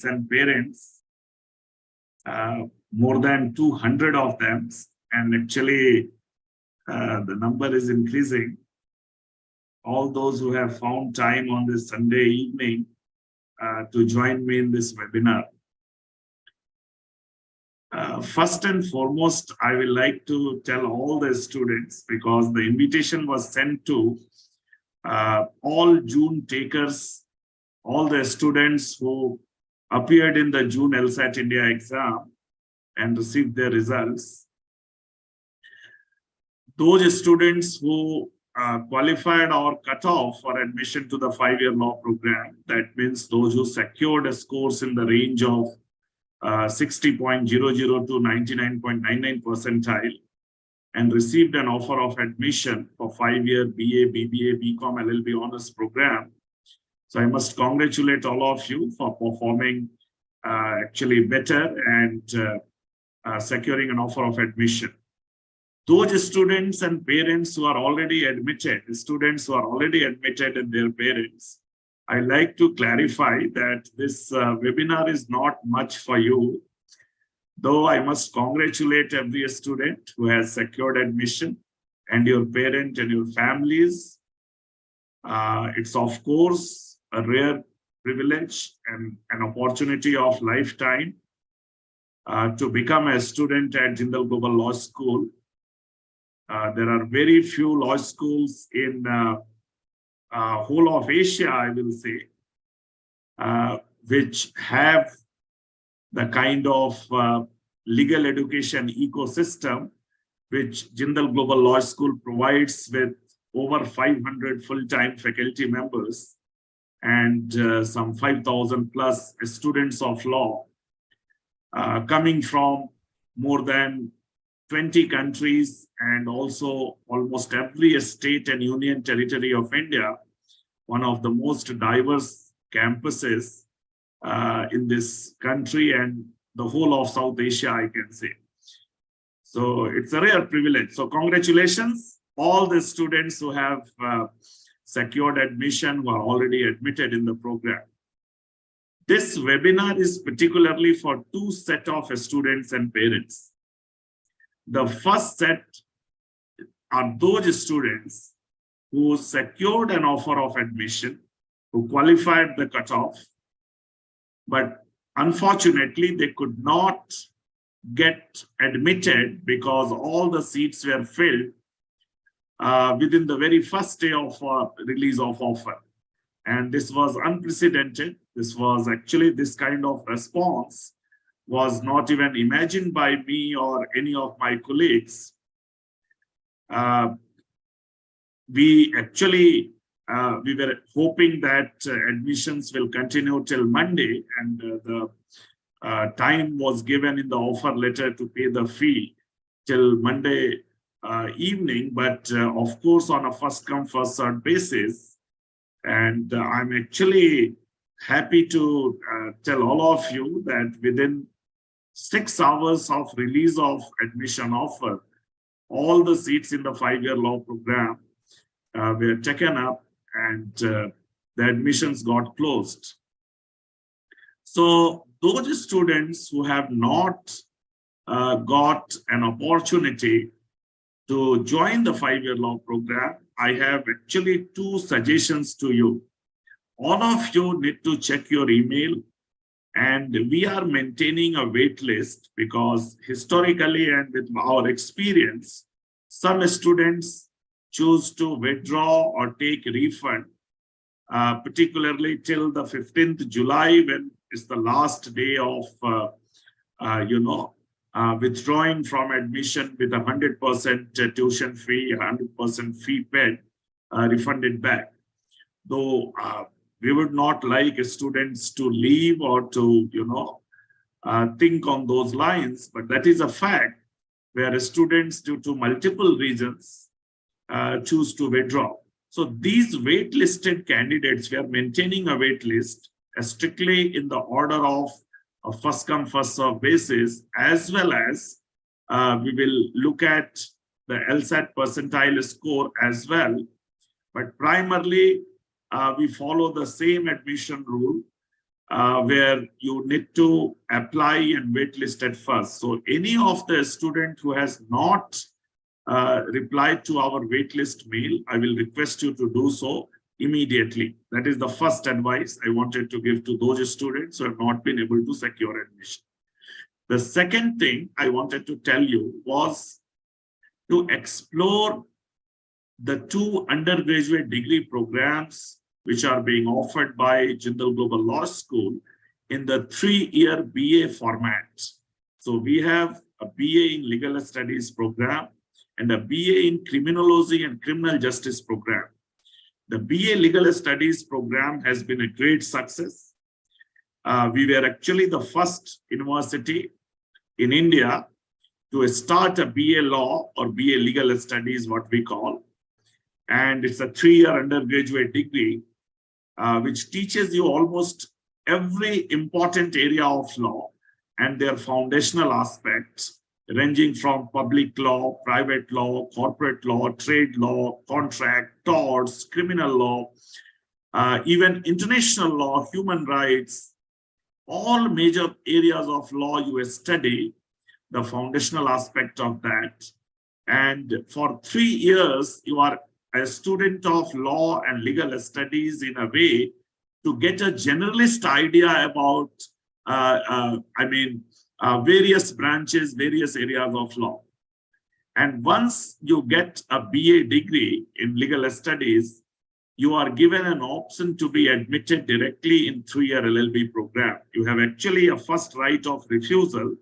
and parents, more than 200 of them, and actually the number is increasing. All those who have found time on this Sunday evening to join me in this webinar. First and foremost, I will like to tell all the students, because the invitation was sent to all June takers, all the students who appeared in the June Lsat-India exam and received their results. Those students who qualified or cut off for admission to the 5-year law program, that means those who secured a scores in the range of 60.00 to 99.99 percentile and received an offer of admission for 5-year BA, BBA, BCom, LLB honors program. So I must congratulate all of you for performing actually better and securing an offer of admission. Those students and parents who are already admitted, students who are already admitted and their parents, I like to clarify that this webinar is not much for you, though I must congratulate every student who has secured admission and your parent and your families. It's of course a rare privilege and an opportunity of lifetime to become a student at Jindal Global Law School. There are very few law schools in whole of Asia, I will say, which have the kind of legal education ecosystem which Jindal Global Law School provides, with over 500 full-time faculty members and some 5,000 plus students of law coming from more than 20 countries and also almost every state and union territory of India, one of the most diverse campuses in this country and the whole of South Asia, I can say. So it's a rare privilege. So congratulations, all the students who have secured admission, who are already admitted in the program. This webinar is particularly for two sets of students and parents. The first set are those students who secured an offer of admission, who qualified the cutoff, but unfortunately they could not get admitted because all the seats were filled within the very first day of release of offer. And this was unprecedented. This was actually, this kind of response was not even imagined by me or any of my colleagues. We actually, we were hoping that admissions will continue till Monday, and the time was given in the offer letter to pay the fee till Monday evening, but of course on a first come first served basis. And I'm actually happy to tell all of you that within 6 hours of release of admission offer, all the seats in the 5-year law program were taken up and the admissions got closed. So those students who have not got an opportunity to join the 5-year law program, I have actually 2 suggestions to you. All of you need to check your email, and we are maintaining a wait list because historically and with our experience, some students choose to withdraw or take refund, particularly till the 15th July, when is the last day of, withdrawing from admission with 100% tuition fee, 100% fee paid, refunded back. Though we would not like students to leave or to, think on those lines, but that is a fact where students, due to multiple reasons, choose to withdraw. So these waitlisted candidates, we are maintaining a wait list strictly in the order of a first come first served basis, as well as we will look at the LSAT percentile score as well. But primarily, we follow the same admission rule where you need to apply and waitlist at first. So any of the student who has not replied to our waitlist mail, I will request you to do so immediately. That is the first advice I wanted to give to those students who have not been able to secure admission. The second thing I wanted to tell you was to explore the 2 undergraduate degree programs which are being offered by Jindal Global Law School in the 3-year BA format. So we have a BA in Legal Studies program and a BA in Criminology and Criminal Justice program. The BA Legal Studies program has been a great success. We were actually the first university in India to start a BA Law or BA Legal Studies, what we call. And it's a 3-year undergraduate degree, which teaches you almost every important area of law and their foundational aspects, ranging from public law, private law, corporate law, trade law, contract, torts, criminal law, even international law, human rights, all major areas of law you study, the foundational aspect of that. And for 3 years, you are a student of law and legal studies in a way to get a generalist idea about, various branches, various areas of law. And once you get a BA degree in legal studies, you are given an option to be admitted directly in 3-year LLB program. You have actually a first right of refusal,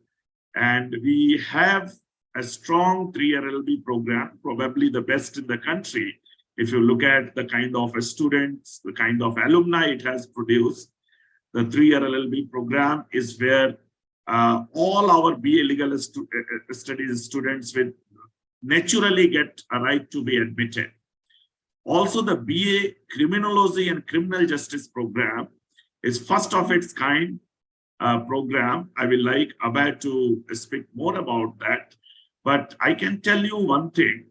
and we have a strong 3-year LLB program, probably the best in the country. If you look at the kind of students, the kind of alumni it has produced, the 3-year LLB program is where all our BA Legal Studies students will naturally get a right to be admitted. Also, the BA Criminology and Criminal Justice program is first of its kind program. I will like Abhay to speak more about that. But I can tell you one thing.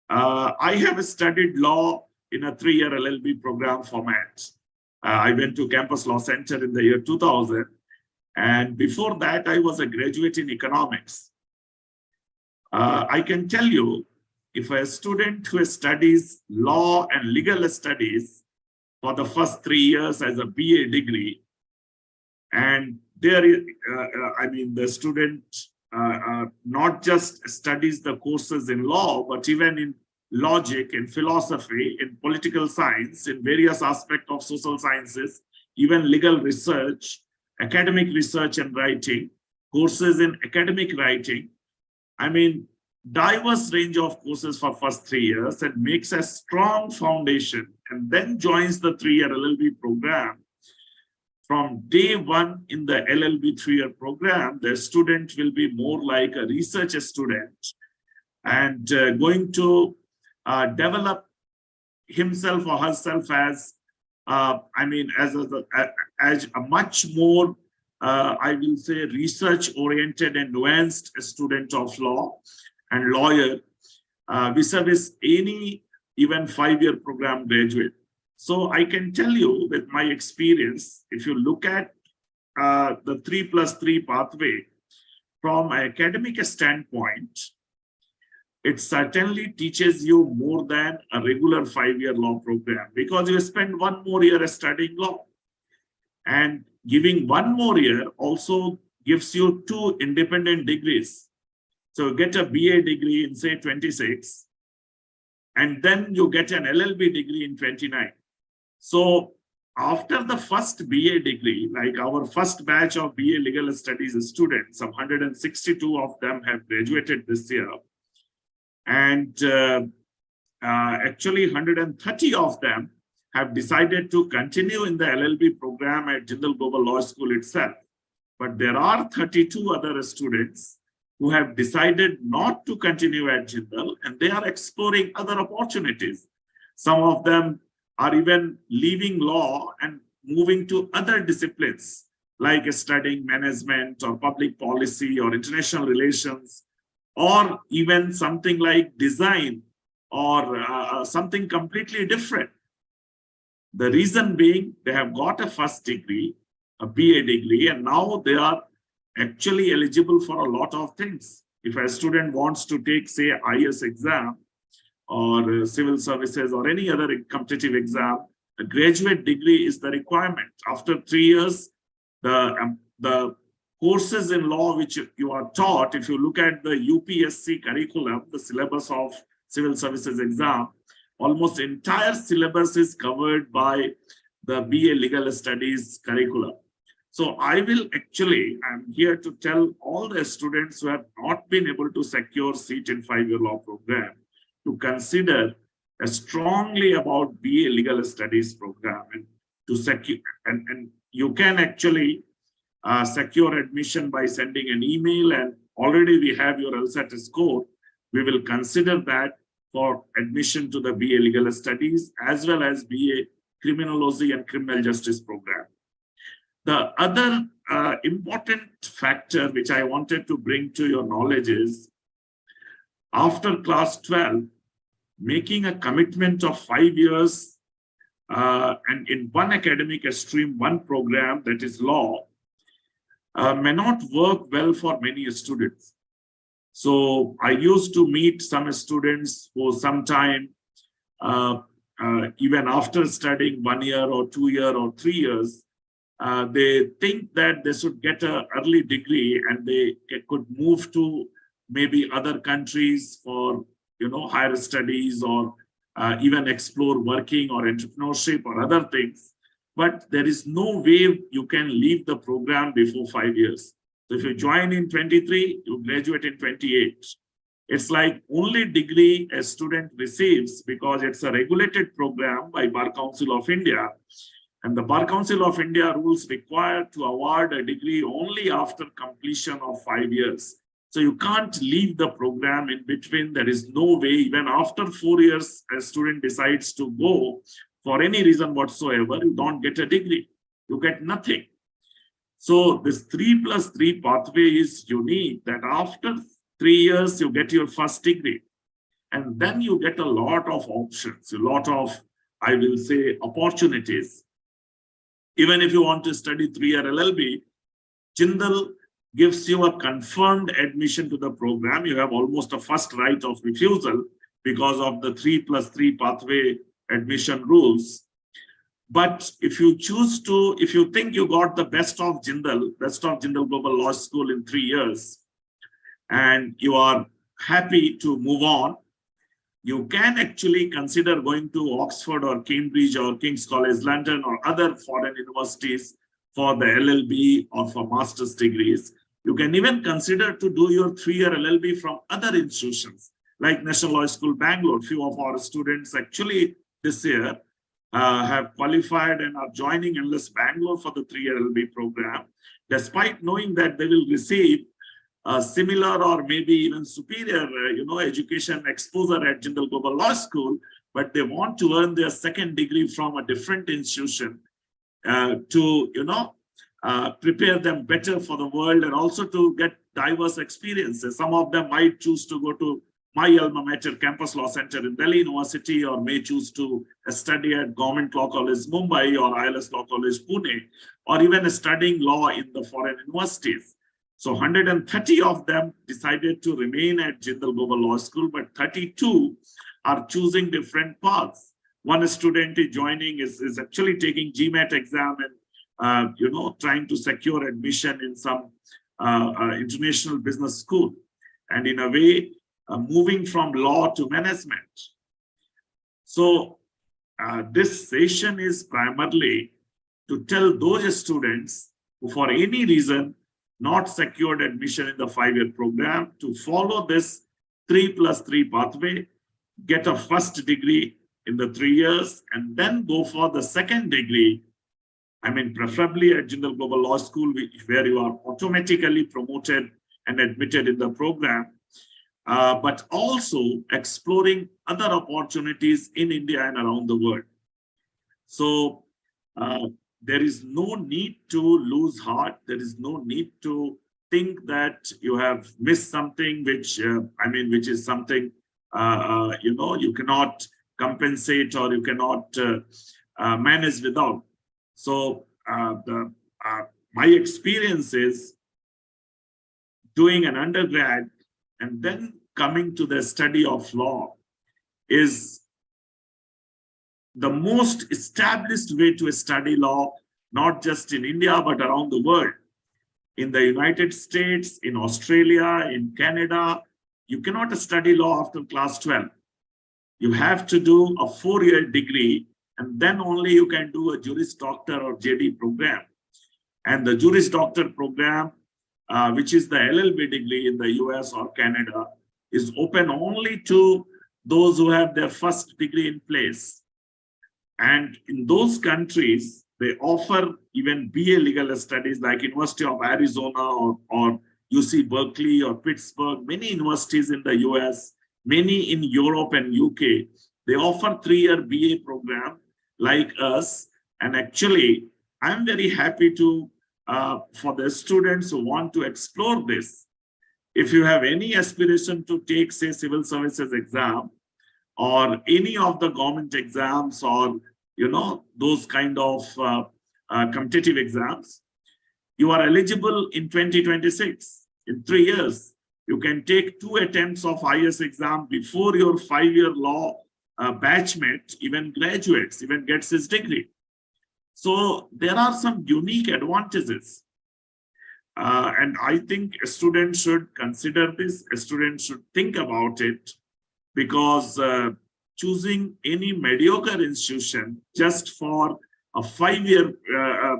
I have studied law in a 3-year LLB program format. I went to Campus Law Center in the year 2000. And before that, I was a graduate in economics. I can tell you, if a student who studies law and legal studies for the first 3 years as a BA degree, and there is, the student not just studies the courses in law, but even in logic, in philosophy, in political science, in various aspects of social sciences, even legal research, academic research and writing, courses in academic writing. Diverse range of courses for first 3 years and makes a strong foundation and then joins the 3-year LLB program. From day one in the LLB 3-year program, the student will be more like a research student and going to develop himself or herself as, as a much more, I will say, research-oriented and nuanced student of law and lawyer, vis-a-vis any even 5-year program graduate. So I can tell you with my experience, if you look at the 3+3 pathway from an academic standpoint, it certainly teaches you more than a regular 5-year law program because you spend 1 more year studying law. And giving 1 more year also gives you 2 independent degrees. So you get a BA degree in say 26, and then you get an LLB degree in 29. So after the first BA degree, like our first batch of BA Legal Studies students, some 162 of them have graduated this year. And actually 130 of them have decided to continue in the LLB program at Jindal Global Law School itself. But there are 32 other students who have decided not to continue at Jindal, and they are exploring other opportunities. Some of them are even leaving law and moving to other disciplines, like studying management or public policy or international relations, or even something like design or something completely different. The reason being, they have got a first degree, a BA degree, and now they are actually eligible for a lot of things. If a student wants to take, say, IS exam or civil services or any other competitive exam, a graduate degree is the requirement. After 3 years, the courses in law which you are taught, if you look at the UPSC curriculum, the syllabus of civil services exam, almost entire syllabus is covered by the BA Legal Studies curriculum. So I'm here to tell all the students who have not been able to secure seat in 5-year law program to consider strongly about BA Legal Studies program and to secure, and you can actually secure admission by sending an email, and already we have your LSAT score. We will consider that for admission to the BA Legal Studies as well as BA Criminology and Criminal Justice program. The other important factor which I wanted to bring to your knowledge is, after class 12, making a commitment of 5 years and in one academic stream, one program, that is law, may not work well for many students. So I used to meet some students who sometime, even after studying 1 year or 2 years or 3 years, they think that they should get an early degree and they could move to maybe other countries for higher studies, or even explore working or entrepreneurship or other things. But there is no way you can leave the program before 5 years. So if you join in 23, you graduate in 28. It's like only degree a student receives, because it's a regulated program by Bar Council of India. And the Bar Council of India rules require to award a degree only after completion of 5 years. So you can't leave the program in between. There is no way. Even after 4 years, a student decides to go for any reason whatsoever, you don't get a degree. You get nothing. So this 3+3 pathway is unique, that after 3 years, you get your first degree. And then you get a lot of options, a lot of, I will say, opportunities. Even if you want to study 3-year LLB, Jindal gives you a confirmed admission to the program. You have almost a first right of refusal because of the 3+3 pathway admission rules. But if you choose to, if you think you got the best of Jindal Global Law School in 3 years, and you are happy to move on, you can actually consider going to Oxford or Cambridge or King's College London or other foreign universities for the LLB or for master's degrees. You can even consider to do your 3-year LLB from other institutions like National Law School, Bangalore. Few of our students actually this year have qualified and are joining NLS Bangalore for the 3-year LLB program, despite knowing that they will receive similar or maybe even superior, education exposure at Jindal Global Law School, but they want to earn their second degree from a different institution to, prepare them better for the world and also to get diverse experiences. Some of them might choose to go to my alma mater, Campus Law Center in Delhi University, or may choose to study at Government Law College Mumbai or ILS Law College Pune, or even studying law in the foreign universities. So 130 of them decided to remain at Jindal Global Law School, but 32 are choosing different paths. One student is joining, is actually taking GMAT exam and trying to secure admission in some international business school, and in a way moving from law to management. So this session is primarily to tell those students who for any reason not secured admission in the 5-year program to follow this 3+3 pathway, get a first degree in the 3 years, and then go for the second degree. I mean, preferably at Jindal Global Law School, where you are automatically promoted and admitted in the program, but also exploring other opportunities in India and around the world. So there is no need to lose heart. There is no need to think that you have missed something, which which is something you cannot compensate or you cannot manage without. So my experience is doing an undergrad and then coming to the study of law is the most established way to study law, not just in India, but around the world. In the United States, in Australia, in Canada, you cannot study law after class 12. You have to do a 4-year degree, and then only you can do a Juris Doctor or JD program. And the Juris Doctor program, which is the LLB degree in the US or Canada, is open only to those who have their first degree in place. And in those countries, they offer even BA legal studies like University of Arizona or UC Berkeley or Pittsburgh, many universities in the US, many in Europe and UK. They offer 3-year BA program like us. And actually, I'm very happy to, for the students who want to explore this, if you have any aspiration to take, say, civil services exam or any of the government exams or those kind of competitive exams, you are eligible in 2026. In 3 years, you can take 2 attempts of IS exam before your 5-year law batchmate even graduates, even gets his degree. So there are some unique advantages. And I think a student should consider this, a student should think about it, because choosing any mediocre institution just for a 5-year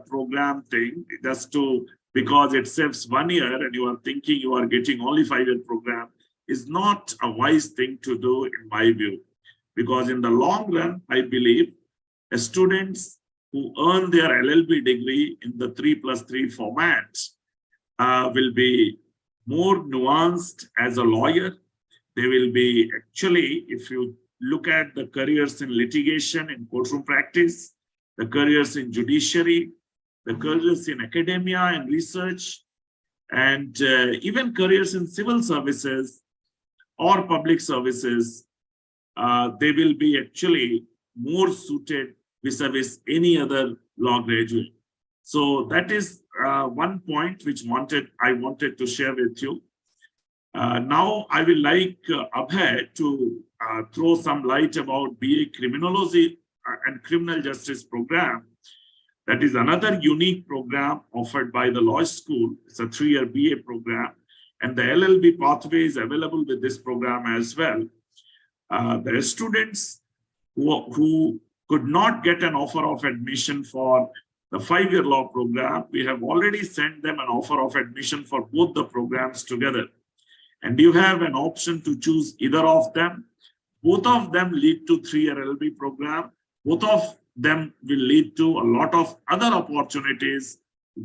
program thing, just to, because it saves 1 year and you are thinking you are getting only 5-year program, is not a wise thing to do in my view. Because in the long run, I believe students who earn their LLB degree in the 3+3 format will be more nuanced as a lawyer. They will be actually, if you look at the careers in litigation, in courtroom practice, the careers in judiciary, the careers in academia and research, and even careers in civil services or public services, they will be actually more suited vis-a-vis any other law graduate. So that is one point which I wanted to share with you. Now I will like Abhay to throw some light about BA Criminology and Criminal Justice program. That is another unique program offered by the law school. It's a 3-year BA program, and the LLB pathway is available with this program as well. There are students who could not get an offer of admission for the 5-year law program. We have already sent them an offer of admission for both the programs together. And you have an option to choose either of them. Both of them lead to 3-year LLB program. Both of them will lead to a lot of other opportunities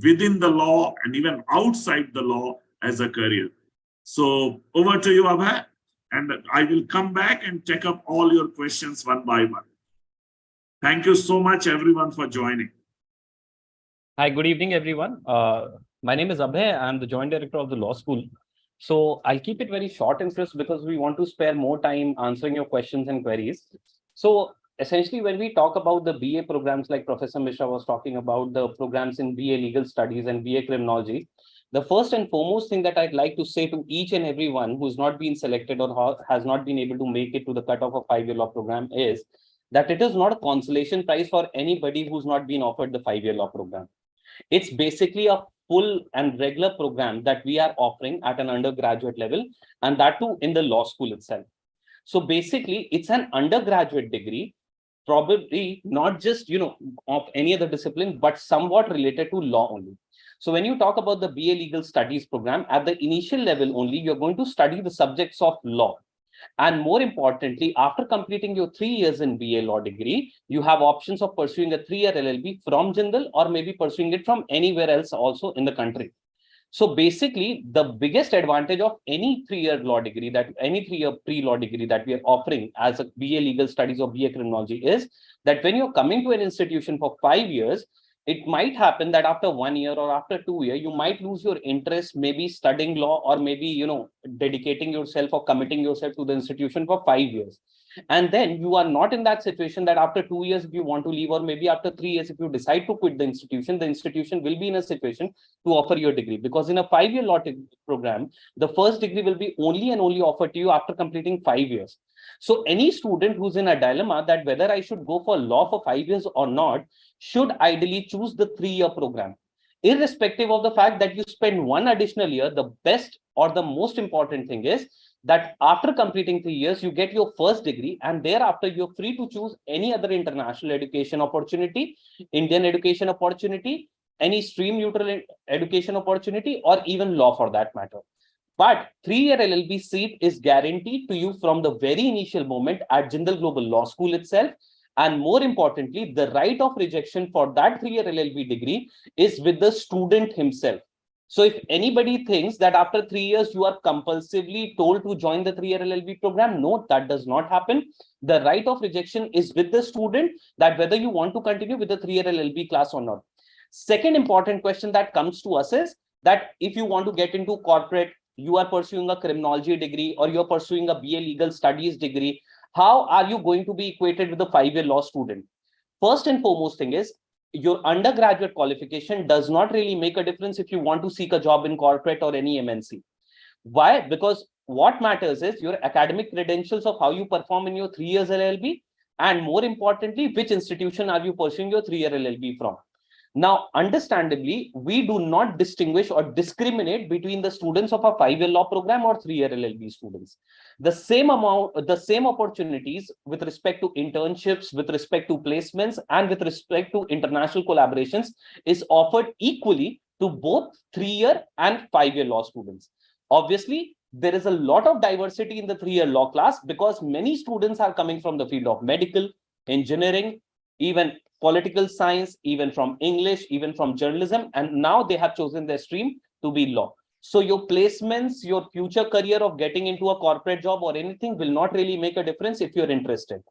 within the law and even outside the law as a career. So over to you, Abhay, and I will come back and take up all your questions one by one. Thank you so much, everyone, for joining. Hi, good evening, everyone. My name is Abhay. I'm the Joint Director of the Law School. So I'll keep it very short and crisp because we want to spare more time answering your questions and queries. So essentially, when we talk about the BA programs, like Professor Mishra was talking about, the programs in BA Legal Studies and BA Criminology, the first and foremost thing that I'd like to say to each and everyone who's not been selected or has not been able to make it to the cutoff of 5-year law program is that it is not a consolation prize for anybody who's not been offered the 5-year law program. It's basically a full and regular program that we are offering at an undergraduate level, and that too in the law school itself. So basically, it's an undergraduate degree, probably not just, of any other discipline, but somewhat related to law only. So when you talk about the BA Legal Studies program, at the initial level only, you're going to study the subjects of law. And more importantly, after completing your 3 years in BA law degree, you have options of pursuing a 3-year LLB from Jindal or maybe pursuing it from anywhere else also in the country. So basically, the biggest advantage of any 3-year law degree, any 3-year pre-law degree that we are offering as a BA Legal Studies or BA Criminology is that when you're coming to an institution for 5 years, it might happen that after 1 year or after 2 years, you might lose your interest, maybe studying law or maybe, dedicating yourself or committing yourself to the institution for 5 years. And then you are not in that situation that after 2 years, if you want to leave, or maybe after 3 years, if you decide to quit the institution will be in a situation to offer you a degree. Because in a 5-year law program, the first degree will be only and only offered to you after completing 5 years. So any student who's in a dilemma that whether I should go for law for 5 years or not, should ideally choose the 3-year program. Irrespective of the fact that you spend one additional year, the best or the most important thing is that after completing 3 years, you get your first degree, and thereafter you're free to choose any other international education opportunity, Indian education opportunity, any stream neutral education opportunity, or even law for that matter. But 3-year LLB seat is guaranteed to you from the very initial moment at Jindal Global Law School itself. And more importantly, the right of rejection for that 3-year LLB degree is with the student himself. So if anybody thinks that after 3 years, you are compulsively told to join the 3-year LLB program, no, that does not happen. The right of rejection is with the student, that whether you want to continue with the 3-year LLB class or not. Second important question that comes to us is that if you want to get into corporate, you are pursuing a criminology degree, or you're pursuing a BA legal studies degree, how are you going to be equated with a 5-year law student? First and foremost thing is, your undergraduate qualification does not really make a difference if you want to seek a job in corporate or any MNC. Why? Because what matters is your academic credentials of how you perform in your 3 years LLB, and more importantly, which institution are you pursuing your 3-year LLB from. Now, understandably, we do not distinguish or discriminate between the students of a 5-year law program or 3-year LLB students. The same opportunities with respect to internships, with respect to placements, and with respect to international collaborations is offered equally to both 3-year and 5-year law students. Obviously, there is a lot of diversity in the 3-year law class because many students are coming from the field of medical, engineering, even political science, even from English, even from journalism, and now they have chosen their stream to be law. So your placements, your future career of getting into a corporate job or anything will not really make a difference if you're interested.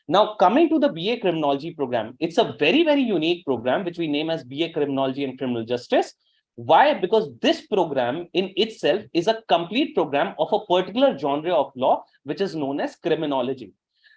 Now, coming to the BA Criminology program, it's a very, very unique program, which we name as BA Criminology and Criminal Justice. Why? Because this program in itself is a complete program of a particular genre of law, which is known as criminology.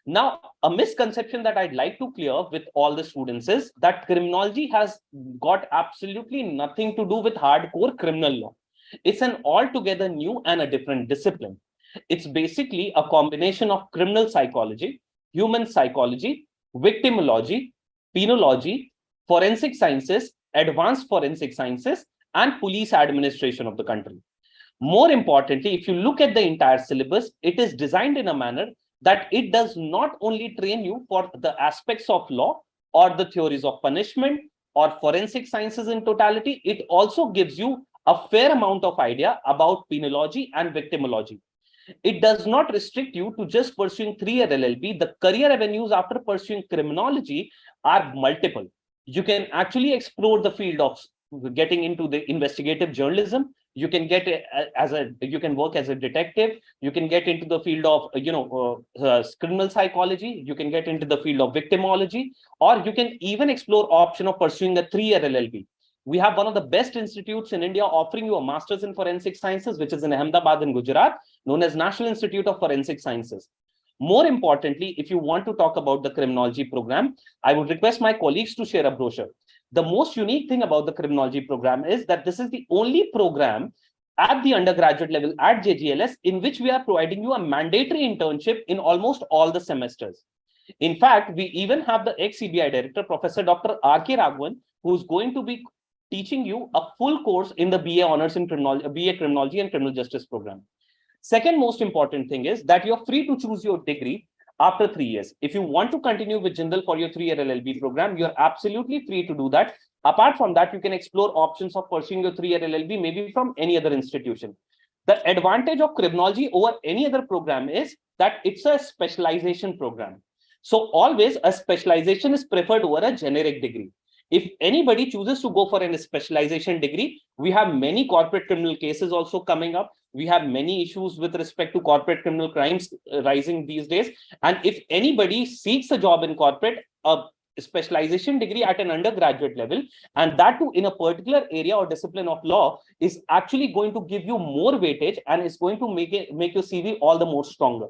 Now, a misconception that I'd like to clear with all the students is that criminology has got absolutely nothing to do with hardcore criminal law. It's an altogether new and a different discipline. It's basically a combination of criminal psychology, human psychology, victimology, penology, forensic sciences, advanced forensic sciences, and police administration of the country. More importantly, if you look at the entire syllabus, it is designed in a manner that it does not only train you for the aspects of law or the theories of punishment or forensic sciences in totality, it also gives you a fair amount of idea about penology and victimology. It does not restrict you to just pursuing 3-year LLB. The career avenues after pursuing criminology are multiple. You can actually explore the field of getting into the investigative journalism. You can get you can work as a detective. You can get into the field of criminal psychology. You can get into the field of victimology, or you can even explore option of pursuing a 3-year LLB. We have one of the best institutes in India offering you a master's in forensic sciences, which is in Ahmedabad in Gujarat, known as National Institute of Forensic Sciences. More importantly, if you want to talk about the criminology program, I would request my colleagues to share a brochure. The most unique thing about the criminology program is that this is the only program at the undergraduate level at JGLS in which we are providing you a mandatory internship in almost all the semesters. In fact, we even have the ex-CBI director, Professor Dr. R.K. Raghavan, who's going to be teaching you a full course in the BA Honors in Criminology, BA Criminology and Criminal Justice program. Second most important thing is that you're free to choose your degree after 3 years. If you want to continue with Jindal for your 3-year LLB program, you're absolutely free to do that. Apart from that, you can explore options of pursuing your 3-year LLB, maybe from any other institution. The advantage of criminology over any other program is that it's a specialization program. So always a specialization is preferred over a generic degree. If anybody chooses to go for a specialization degree, we have many corporate criminal cases also coming up. We have many issues with respect to corporate criminal crimes rising these days. And if anybody seeks a job in corporate, a specialization degree at an undergraduate level, and that too in a particular area or discipline of law, is actually going to give you more weightage and is going to make your CV all the more stronger.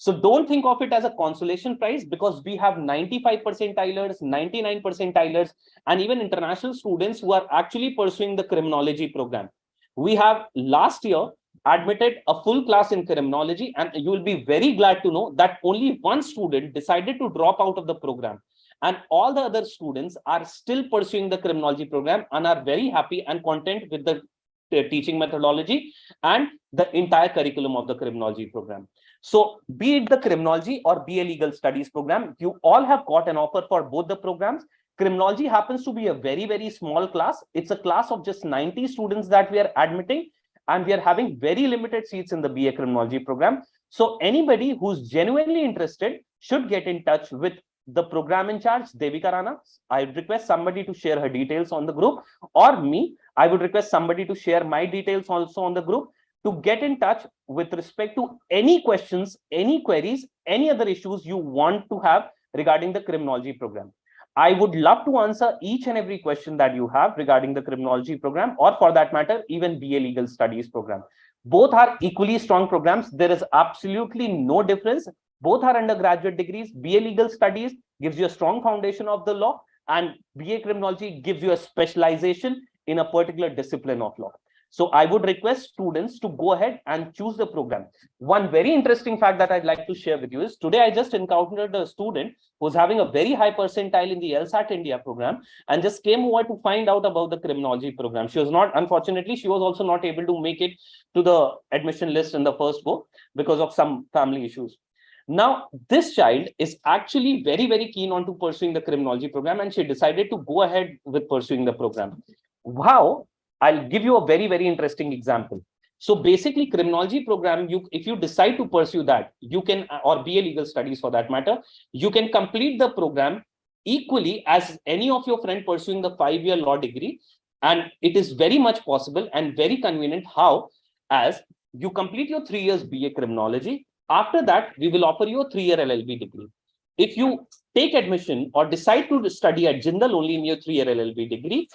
So don't think of it as a consolation prize, because we have 95 percentilers, 99 percentilers, and even international students who are actually pursuing the criminology program. We have last year admitted a full class in criminology, and you will be very glad to know that only one student decided to drop out of the program. And all the other students are still pursuing the criminology program and are very happy and content with the teaching methodology and the entire curriculum of the criminology program. So be it the criminology or be a legal studies program, you all have got an offer for both the programs. Criminology happens to be a very, very small class. It's a class of just 90 students that we are admitting, and we are having very limited seats in the BA criminology program. So anybody who's genuinely interested should get in touch with the program in charge, Devika Rana. I would request somebody to share her details on the group, or me. I would request somebody to share my details also on the group, to get in touch with respect to any questions, any queries, any other issues you want to have regarding the criminology program. I would love to answer each and every question that you have regarding the criminology program, or for that matter, even BA legal studies program. Both are equally strong programs. There is absolutely no difference. Both are undergraduate degrees. BA legal studies gives you a strong foundation of the law, and BA criminology gives you a specialization in a particular discipline of law. So I would request students to go ahead and choose the program. One very interesting fact that I'd like to share with you is, today I just encountered a student who's having a very high percentile in the Lsat-India program, and just came over to find out about the criminology program. She was not, unfortunately, she was also not able to make it to the admission list in the first go because of some family issues. Now, this child is actually very, very keen on to pursuing the criminology program, and she decided to go ahead with pursuing the program. Wow. I'll give you a very, very interesting example. So basically, criminology program, if you decide to pursue that, you can, or BA legal studies for that matter, you can complete the program equally as any of your friend pursuing the 5-year law degree. And it is very much possible and very convenient. How? As you complete your 3 years BA criminology, after that, we will offer you a 3-year LLB degree. If you take admission or decide to study at Jindal only in your 3-year LLB degree,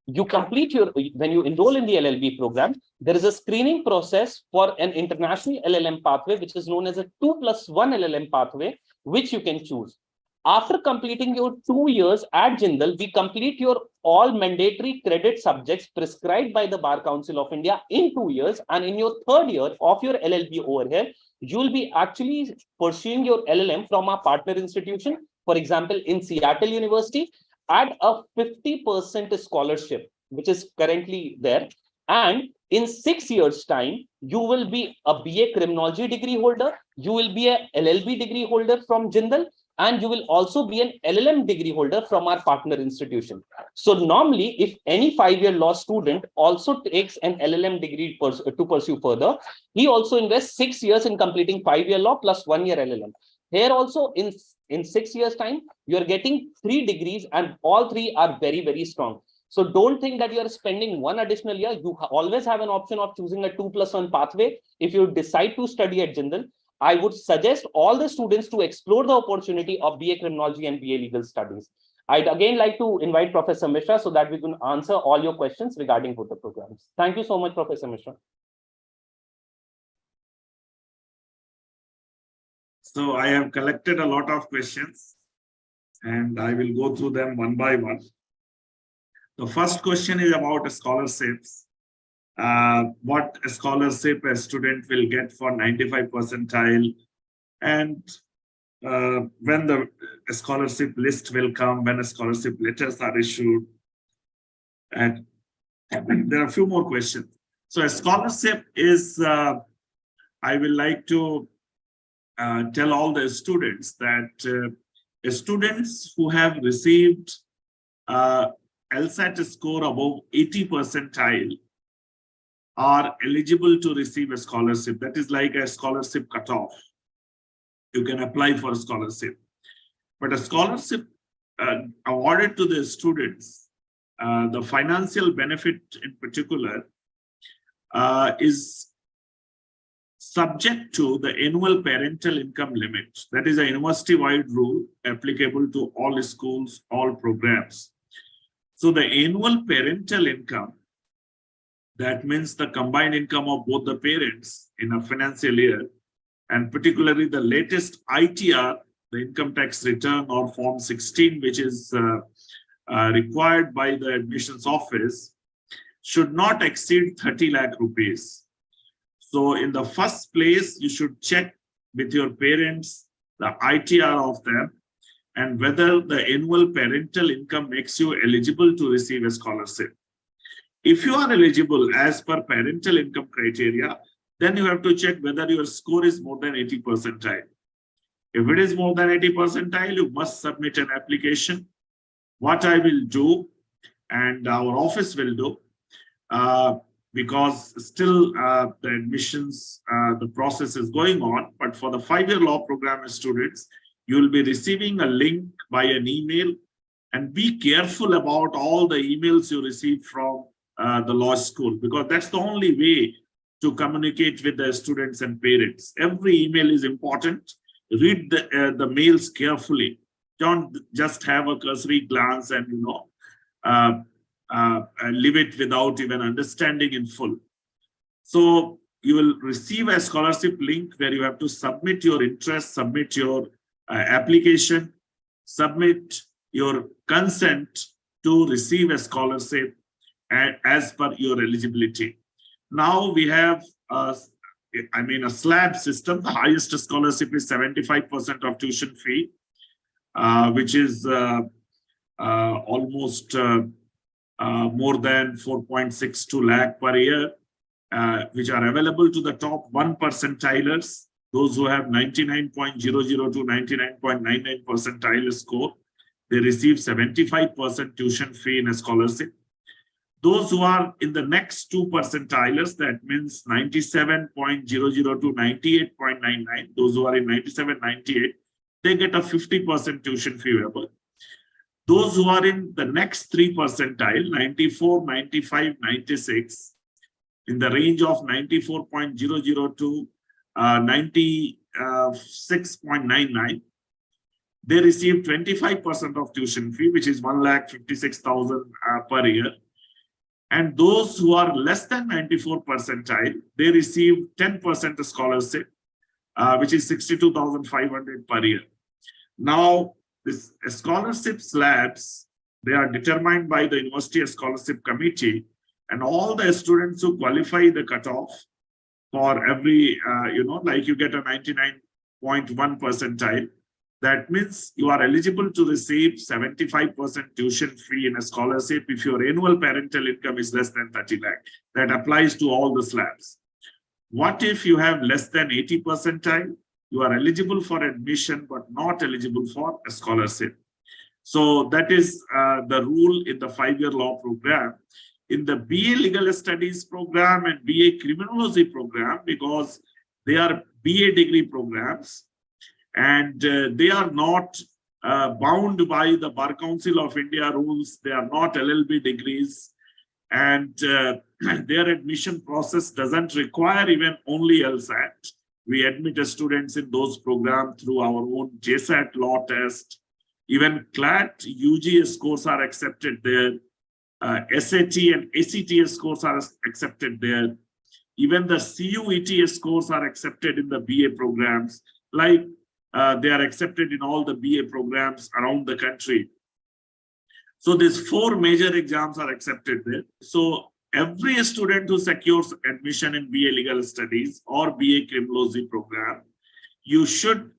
you complete your, when you enroll in the LLB program, there is a screening process for an international LLM pathway, which is known as a 2+1 LLM pathway, which you can choose. After completing your 2 years at Jindal, we complete your all mandatory credit subjects prescribed by the Bar Council of India in 2 years. And in your 3rd year of your LLB over here, you will be actually pursuing your LLM from our partner institution. For example, in Seattle University, at a 50% scholarship, which is currently there. And in 6 years' time, you will be a BA criminology degree holder, you will be a LLB degree holder from Jindal, and you will also be an LLM degree holder from our partner institution. So normally, if any 5-year law student also takes an LLM degree to pursue further, he also invests 6 years in completing 5-year law plus 1 year LLM. Here also, in 6 years' time, you are getting 3 degrees, and all 3 are very, very strong. So don't think that you are spending 1 additional year. You always have an option of choosing a 2+1 pathway. If you decide to study at Jindal, I would suggest all the students to explore the opportunity of BA criminology and BA legal studies. I'd again like to invite Professor Mishra so that we can answer all your questions regarding both the programs. Thank you so much, Professor Mishra. So I have collected a lot of questions, and I will go through them one by one. The first question is about scholarships. What scholarship a student will get for 95 percentile, and when the scholarship list will come, when scholarship letters are issued. And there are a few more questions. So a scholarship is, I will like to tell all the students that students who have received LSAT score above 80 percentile are eligible to receive a scholarship. That is like a scholarship cutoff. You can apply for a scholarship. But a scholarship awarded to the students, the financial benefit in particular, is subject to the annual parental income limit. That is a university-wide rule applicable to all schools, all programs. So the annual parental income, that means the combined income of both the parents in a financial year, and particularly the latest ITR, the income tax return or Form 16, which is required by the admissions office, should not exceed 30 lakh rupees. So in the first place, you should check with your parents the ITR of them and whether the annual parental income makes you eligible to receive a scholarship. If you are eligible as per parental income criteria, then you have to check whether your score is more than 80 percentile. If it is more than 80 percentile, you must submit an application. What I will do, and our office will do, because still the admissions, the process is going on, but for the 5-year law program students, you will be receiving a link by an email, and be careful about all the emails you receive from the law school, because that's the only way to communicate with the students and parents. Every email is important. Read the mails carefully. Don't just have a cursory glance and leave it without even understanding in full. So you will receive a scholarship link where you have to submit your interest, submit your application, submit your consent to receive a scholarship as per your eligibility. Now we have a slab system. The highest scholarship is 75% of tuition fee, which is almost more than 4.62 lakh per year, which are available to the top 1 percentilers, those who have 99.00 to 99.99 percentile score. They receive 75% tuition fee in a scholarship. Those who are in the next 2 percentilers, that means 97.00 to 98.99, those who are in 97, 98, they get a 50% tuition fee waiver. Those who are in the next 3 percentile, 94, 95, 96, in the range of 94.00 to 96.99, they receive 25% of tuition fee, which is 1,56,000 per year. And those who are less than 94 percentile, they receive 10% scholarship, which is 62,500 per year. Now, this scholarship slabs, they are determined by the University Scholarship Committee, and all the students who qualify the cutoff for every, like you get a 99.1 percentile, that means you are eligible to receive 75% tuition fee in a scholarship if your annual parental income is less than 30 lakh. That applies to all the slabs. What if you have less than 80 percentile? You are eligible for admission, but not eligible for a scholarship. So that is the rule in the 5-year law program. In the BA Legal Studies program and BA Criminology program, because they are BA degree programs, and they are not bound by the Bar Council of India rules. They are not LLB degrees, and their admission process doesn't require even only LSAT. We admit students in those programs through our own JSAT law test. Even CLAT UG scores are accepted there. SAT and ACT scores are accepted there. Even the CUET scores are accepted in the BA programs, like they are accepted in all the BA programs around the country. So these 4 major exams are accepted there. So every student who secures admission in BA Legal Studies or BA Criminology program, you should,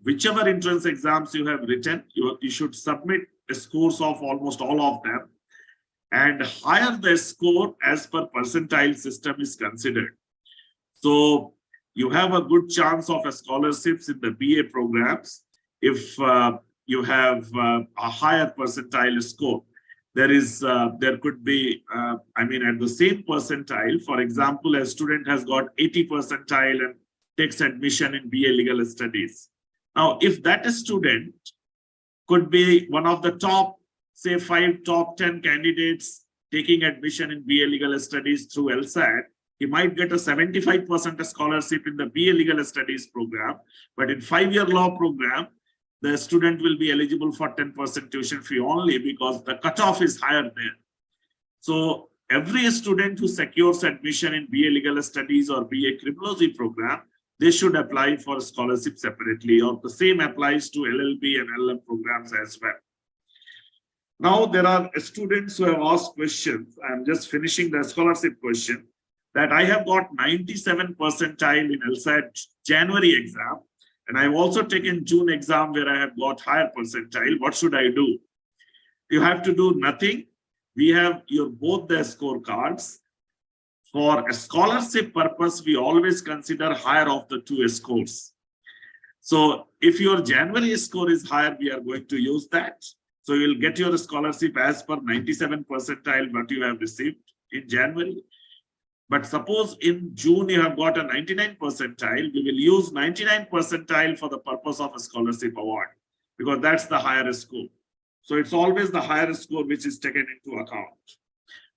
whichever entrance exams you have written, you should submit scores of almost all of them, and higher the score as per percentile system is considered. So you have a good chance of scholarships in the BA programs if you have a higher percentile score. There could be, at the same percentile, for example, a student has got 80 percentile and takes admission in BA Legal Studies. Now, if that student could be one of the top, say 5 top 10 candidates taking admission in BA Legal Studies through LSAT, he might get a 75% scholarship in the BA Legal Studies program, but in 5-year law program, the student will be eligible for 10% tuition fee only because the cutoff is higher there. So every student who secures admission in BA Legal Studies or BA Criminology program they should apply for scholarship separately, or the same applies to LLB and LLM programs as well. Now, there are students who have asked questions. I'm just finishing the scholarship question, that I have got 97 percentile in LSAT January exam, and I've also taken June exam where I have got higher percentile. What should I do? You have to do nothing. We have both the scorecards. For a scholarship purpose, we always consider higher of the two scores. So if your January score is higher, we are going to use that. So you'll get your scholarship as per 97 percentile what you have received in January. But suppose in June you have got a 99 percentile, we will use 99 percentile for the purpose of a scholarship award, because that's the higher score. So it's always the higher score which is taken into account.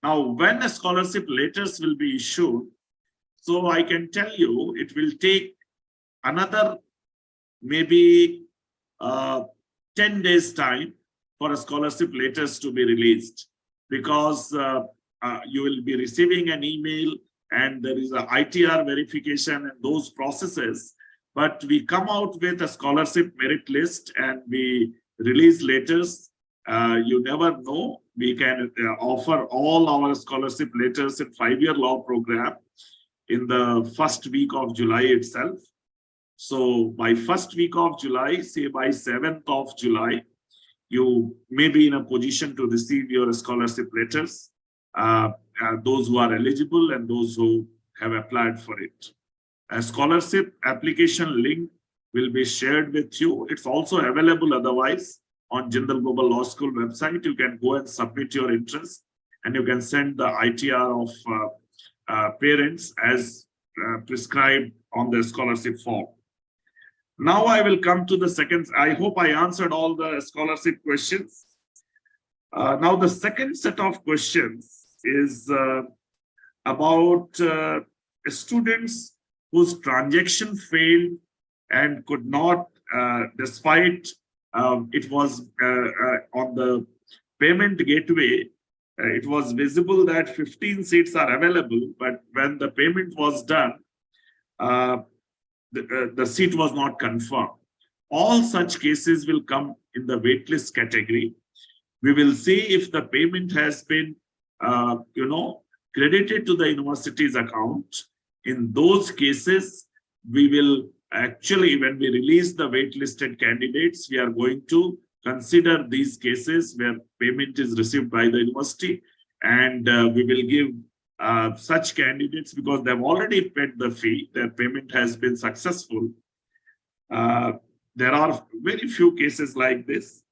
Now, when a scholarship letters will be issued, so I can tell you it will take another maybe 10 days time for a scholarship letters to be released, because you will be receiving an email and there is a ITR verification and those processes. But we come out with a scholarship merit list and we release letters. You never know. We can offer all our scholarship letters in 5-year law program in the first week of July itself. So by first week of July, say by 7th of July, you may be in a position to receive your scholarship letters, those who are eligible and those who have applied for it. A scholarship application link will be shared with you. It's also available otherwise on Jindal Global Law School website. You can go and submit your interest and you can send the ITR of parents as prescribed on the scholarship form. Now I will come to the second. I hope I answered all the scholarship questions. Now the second set of questions is about students whose transaction failed and could not, despite it was on the payment gateway, it was visible that 15 seats are available, but when the payment was done, the seat was not confirmed. All such cases will come in the waitlist category. We will see if the payment has been, credited to the university's account. In those cases, we will actually, when we release the waitlisted candidates, we are going to consider these cases where payment is received by the university, and we will give such candidates, because they've already paid the fee, their payment has been successful. There are very few cases like this.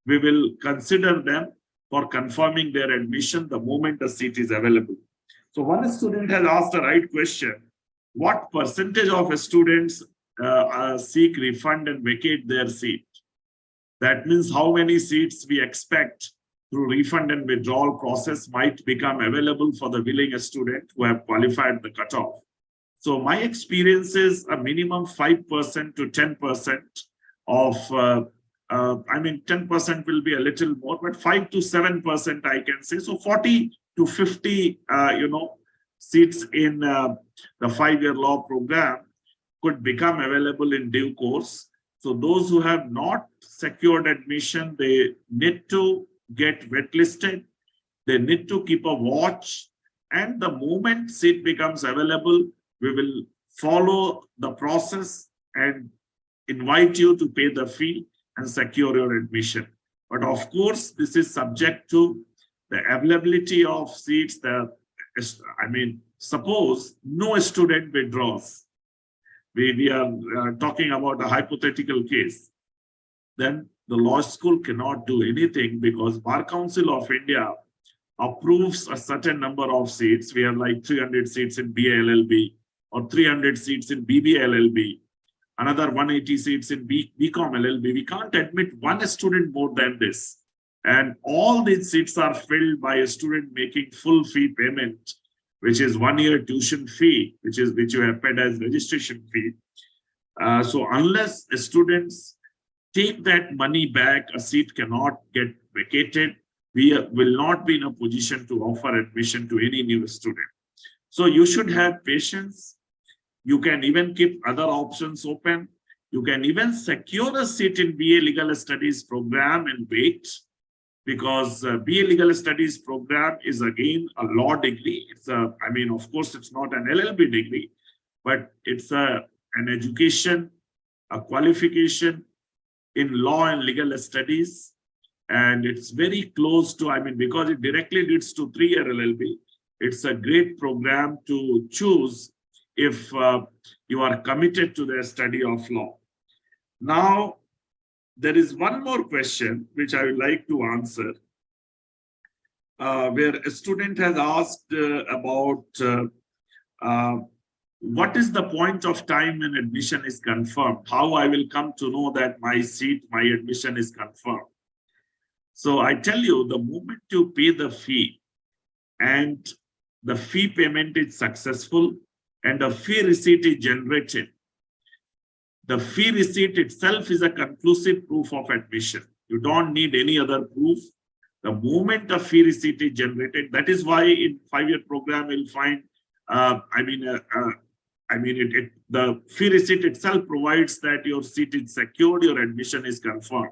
We will consider them for confirming their admission the moment the seat is available. So one student has asked the right question: what percentage of students seek refund and vacate their seat? That means how many seats we expect through refund and withdrawal process might become available for the willing student who have qualified the cutoff. So my experience is a minimum 5% to 10% of, 10% will be a little more, but 5 to 7% I can say. So 40 to 50, seats in the 5-year law program could become available in due course. So those who have not secured admission, they need to get waitlisted. They need to keep a watch, and the moment seat becomes available, we will follow the process and invite you to pay the fee and secure your admission. But of course, this is subject to the availability of seats. Suppose no student withdraws. We are talking about a hypothetical case. Then the law school cannot do anything, because Bar Council of India approves a certain number of seats. We have like 300 seats in BA-LLB or 300 seats in BBA-LLB, another 180 seats in BCom-LLB. We can't admit one student more than this. And all these seats are filled by a student making full fee payment, which is 1-year tuition fee, which you have paid as registration fee. So unless students take that money back, a seat cannot get vacated. We will not be in a position to offer admission to any new student. So you should have patience. You can even keep other options open. You can even secure a seat in BA Legal Studies program and wait, because BA Legal Studies program is again a law degree. It's a, I mean, of course, it's not an LLB degree, but it's an education, a qualification in law and legal studies. And it's very close to, I mean, because it directly leads to 3-year LLB, it's a great program to choose if you are committed to the study of law. Now, there is one more question which I would like to answer, where a student has asked about what is the point of time when admission is confirmed? How I will come to know that my seat, my admission is confirmed? So I tell you, the moment you pay the fee and the fee payment is successful and a fee receipt is generated, the fee receipt itself is a conclusive proof of admission. You don't need any other proof. The moment a fee receipt is generated, that is why in 5-year program you'll find, the fee receipt itself provides that your seat is secured, your admission is confirmed.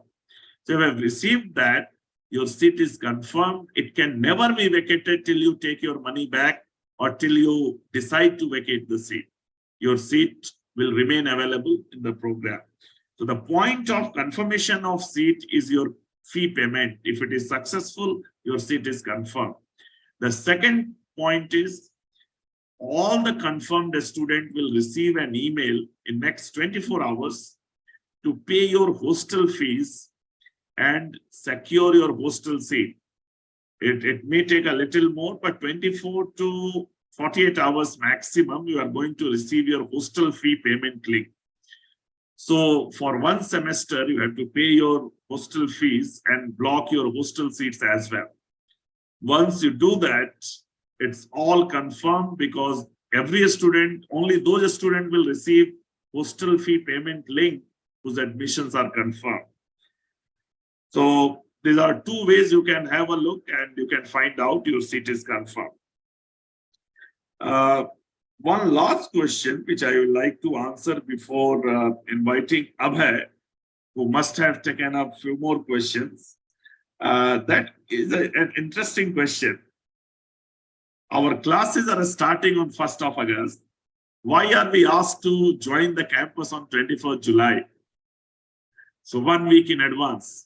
So if you have received that, your seat is confirmed. It can never be vacated till you take your money back or till you decide to vacate the seat. Your seat will remain available in the program. So the point of confirmation of seat is your fee payment. If it is successful, your seat is confirmed. The second point is all the confirmed student will receive an email in next 24 hours to pay your hostel fees and secure your hostel seat. It may take a little more, but 24 to 48 hours maximum, you are going to receive your hostel fee payment link. So for one semester, you have to pay your hostel fees and block your hostel seats as well. Once you do that, it's all confirmed, because every student, only those students will receive hostel fee payment link whose admissions are confirmed. So these are 2 ways you can have a look and you can find out your seat is confirmed. One last question which I would like to answer before inviting Abhay, who must have taken up few more questions. That is an interesting question. Our classes are starting on 1st of August. Why are we asked to join the campus on 24th July? So 1 week in advance.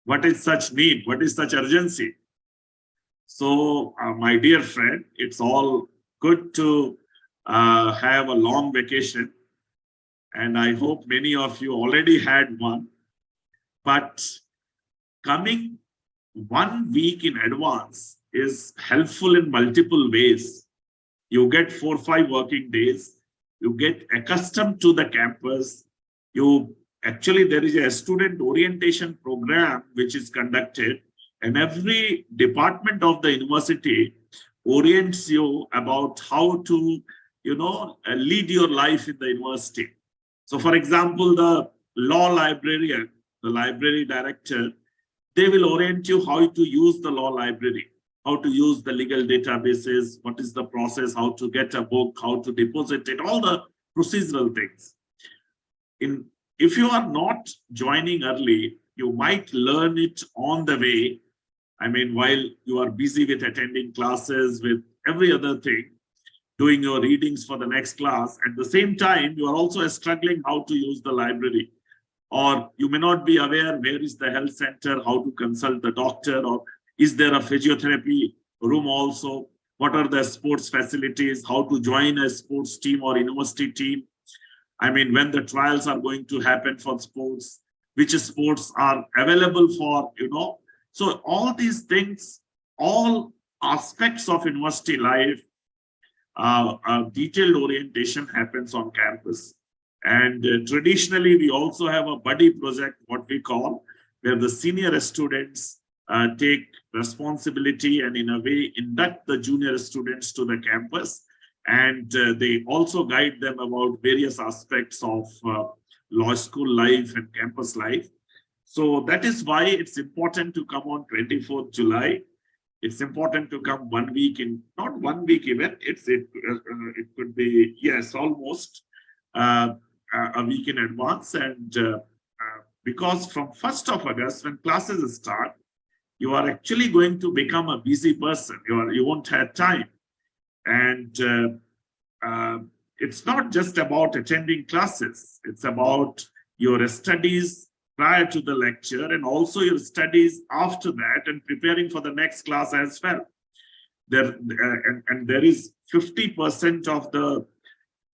What is such need? What is such urgency? So, my dear friend, it's all good to have a long vacation. And I hope many of you already had one. But coming 1 week in advance is helpful in multiple ways. You get 4 or 5 working days. You get accustomed to the campus. Actually, there is a student orientation program which is conducted, and every department of the university orients you about how to, lead your life in the university. So, for example, the law librarian, the library director, they will orient you how to use the law library, how to use the legal databases, what is the process, how to get a book, how to deposit it, all the procedural things. If you are not joining early, you might learn it on the way. I mean, while you are busy with attending classes, with every other thing, doing your readings for the next class, at the same time, you are also struggling how to use the library. Or you may not be aware where is the health center, how to consult the doctor, or is there a physiotherapy room also? What are the sports facilities, how to join a sports team or university team? I mean, when the trials are going to happen for sports, which sports are available for, So all these things, all aspects of university life, detailed orientation happens on campus. And traditionally, we also have a buddy project, what we call, where the senior students take responsibility and in a way induct the junior students to the campus. And they also guide them about various aspects of law school life and campus life. So that is why it's important to come on 24th July. It's important to come 1 week in, not 1 week even, it could be, yes, almost a week in advance. And because from 1st of August, when classes start, you are actually going to become a busy person. You won't have time. And it's not just about attending classes. It's about your studies prior to the lecture and also your studies after that and preparing for the next class as well. And there is 50% of the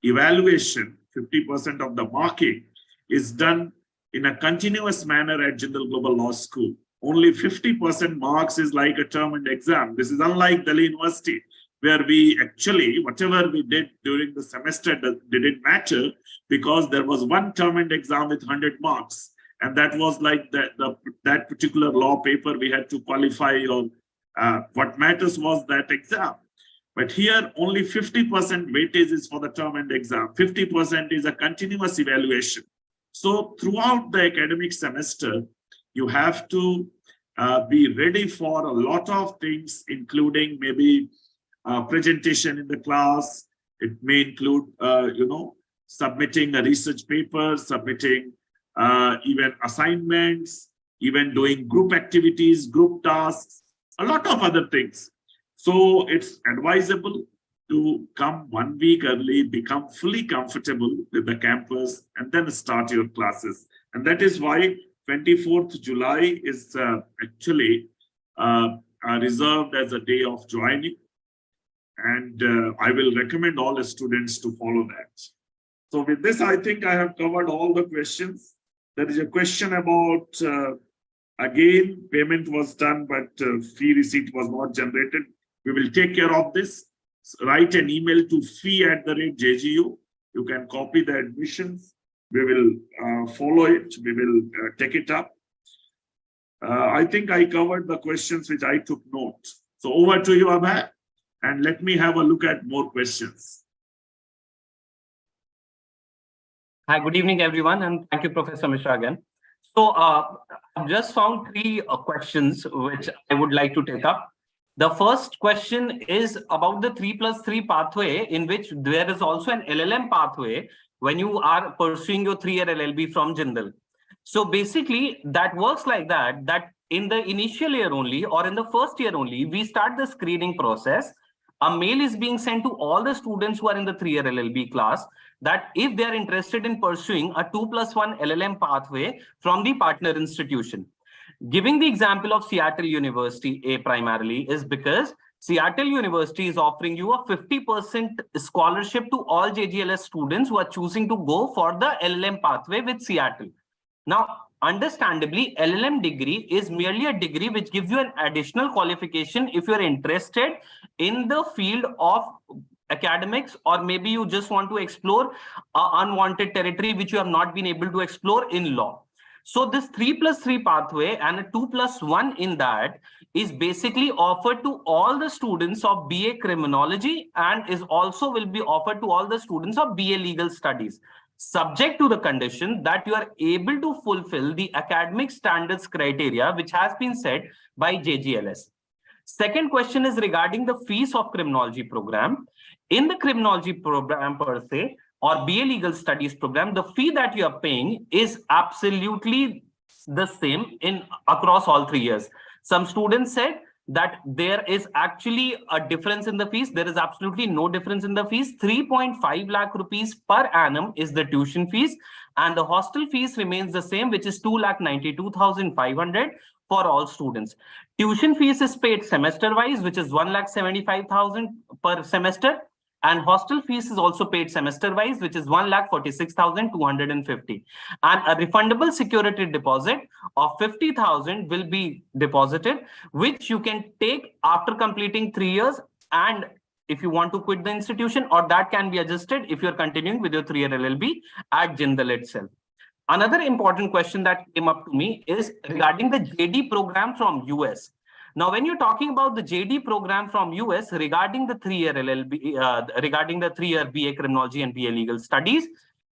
evaluation, 50% of the marking is done in a continuous manner at Jindal Global Law School. Only 50% marks is like a term and exam. This is unlike Delhi University, where we actually, whatever we did during the semester didn't matter because there was one term and exam with 100 marks. And that was like that particular law paper we had to qualify, or what matters was that exam. But here only 50% weightage is for the term and exam. 50% is a continuous evaluation. So throughout the academic semester, you have to be ready for a lot of things, including maybe presentation in the class. It may include, submitting a research paper, submitting even assignments, even doing group activities, group tasks, a lot of other things. So it's advisable to come 1 week early, become fully comfortable with the campus, and then start your classes. And that is why 24th July is actually reserved as a day of joining. And I will recommend all the students to follow that. So with this, I think I have covered all the questions. There is a question about, again, payment was done, but fee receipt was not generated. We will take care of this. Write an email to fee@JGU. You can copy the admissions. We will follow it. We will take it up. I think I covered the questions which I took note. So over to you, Abhay, and let me have a look at more questions. Hi, good evening, everyone, and thank you, Professor Mishra, again. So I've just found three questions which I would like to take up. The first question is about the 3+3 pathway, in which there is also an LLM pathway when you are pursuing your 3-year LLB from Jindal. So basically, that works like that in the initial year only, or in the first year only, we start the screening process. A mail is being sent to all the students who are in the 3-year LLB class that if they are interested in pursuing a 2+1 LLM pathway from the partner institution. Giving the example of Seattle University primarily is because Seattle University is offering you a 50% scholarship to all JGLS students who are choosing to go for the LLM pathway with Seattle. Now, understandably, LLM degree is merely a degree which gives you an additional qualification if you're interested in the field of academics, or maybe you just want to explore unwanted territory which you have not been able to explore in law. So this 3+3 pathway and a 2+1 in that is basically offered to all the students of BA Criminology and is also will be offered to all the students of BA Legal Studies, subject to the condition that you are able to fulfill the academic standards criteria which has been set by JGLS. Second question is regarding the fees of criminology program. In the criminology program per se, or BA Legal Studies program, the fee that you are paying is absolutely the same across all 3 years. Some students said that there is actually a difference in the fees. There is absolutely no difference in the fees. 3.5 lakh rupees per annum is the tuition fees, and the hostel fees remains the same, which is 2,92,500 for all students. Tuition fees is paid semester-wise, which is 1,75,000 per semester. And hostel fees is also paid semester-wise, which is 1,46,250. And a refundable security deposit of 50,000 will be deposited, which you can take after completing 3 years. And if you want to quit the institution, or that can be adjusted if you're continuing with your 3-year LLB at Jindal itself. Another important question that came up to me is regarding the JD program from US. Now, when you're talking about the JD program from US regarding the 3-year LLB, regarding the 3-year BA Criminology and BA Legal Studies,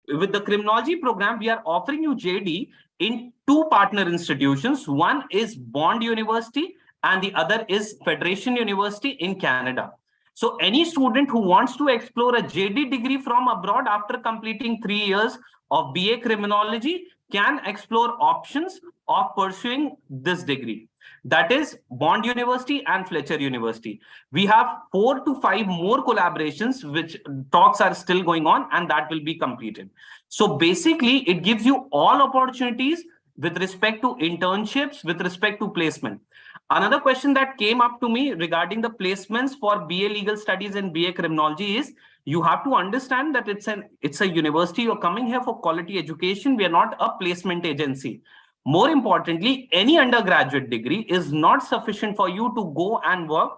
with the criminology program, we are offering you JD in 2 partner institutions. One is Bond University and the other is Federation University in Canada. So any student who wants to explore a JD degree from abroad after completing 3 years of BA Criminology can explore options of pursuing this degree. That is Bond University and Fletcher University. We have 4 to 5 more collaborations, which talks are still going on, and that will be completed. So basically, it gives you all opportunities with respect to internships, with respect to placement. Another question that came up to me regarding the placements for BA Legal Studies and BA Criminology is, you have to understand that it's a university. You're coming here for quality education. We are not a placement agency. More importantly, any undergraduate degree is not sufficient for you to go and work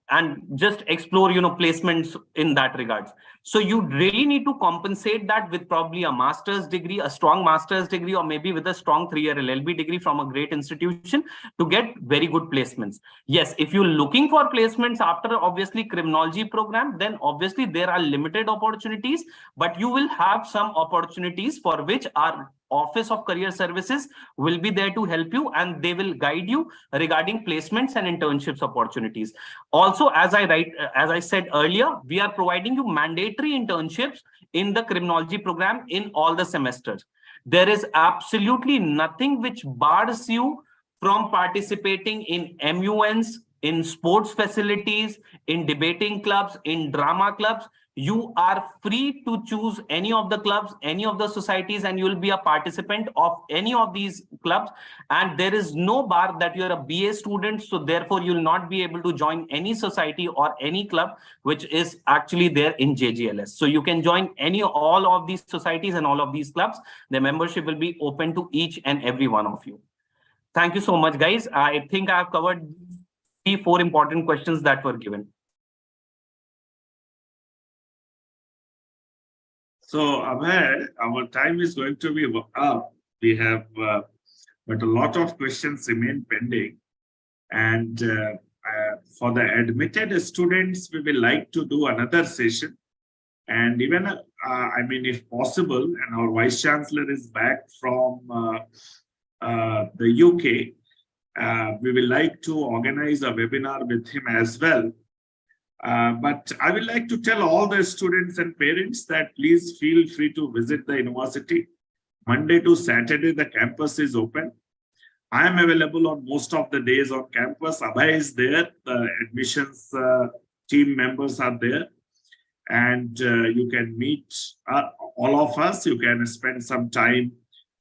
and just explore, placements in that regards. So you really need to compensate that with probably a master's degree, a strong master's degree, or maybe with a strong 3-year LLB degree from a great institution to get very good placements. Yes, if you're looking for placements after obviously criminology program, then obviously there are limited opportunities, but you will have some opportunities for which our Office of Career Services will be there to help you, and they will guide you regarding placements and internships opportunities. Also, as I said earlier, we are providing you mandatory internships in the criminology program in all the semesters. There is absolutely nothing which bars you from participating in MUNs, in sports facilities, in debating clubs, in drama clubs. You are free to choose any of the clubs, any of the societies, and you will be a participant of any of these clubs. And there is no bar that you're a BA student, so therefore you'll not be able to join any society or any club which is actually there in JGLS. So you can join all of these societies and all of these clubs. The membership will be open to each and every one of you. Thank you so much, guys. I think I have covered 3-4 important questions that were given. So, Abhay, our time is going to be up. We have, but a lot of questions remain pending. And for the admitted students, we will like to do another session. And even, if possible, and our Vice Chancellor is back from the UK, we will like to organize a webinar with him as well. But I would like to tell all the students and parents that please feel free to visit the university. Monday to Saturday, the campus is open. I am available on most of the days on campus. Abhay is there. The admissions team members are there. And you can meet all of us. You can spend some time,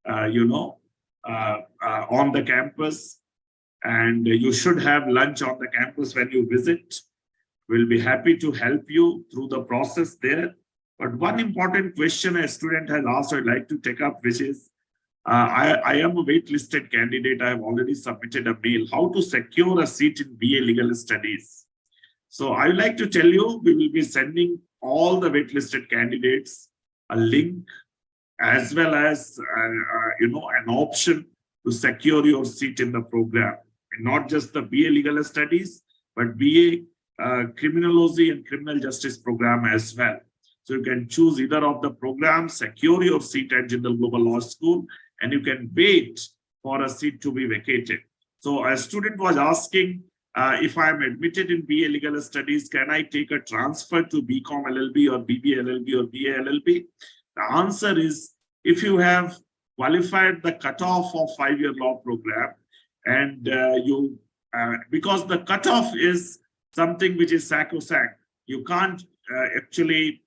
on the campus. And you should have lunch on the campus when you visit. We'll be happy to help you through the process there. But one important question a student has asked, I'd like to take up, which is, I am a waitlisted candidate. I have already submitted a mail. How to secure a seat in BA Legal Studies? So I would like to tell you, we will be sending all the waitlisted candidates a link as well as, an option to secure your seat in the program. And not just the BA Legal Studies, but BA Criminology and Criminal Justice program as well. So you can choose either of the programs, secure your seat at Jindal Global Law School, and you can wait for a seat to be vacated. So a student was asking, if I am admitted in BA Legal Studies, can I take a transfer to BCom LLB or BBA LLB or BA LLB? The answer is, if you have qualified the cutoff of 5-year law program, and because the cutoff is something which is sacrosanct, you can't actually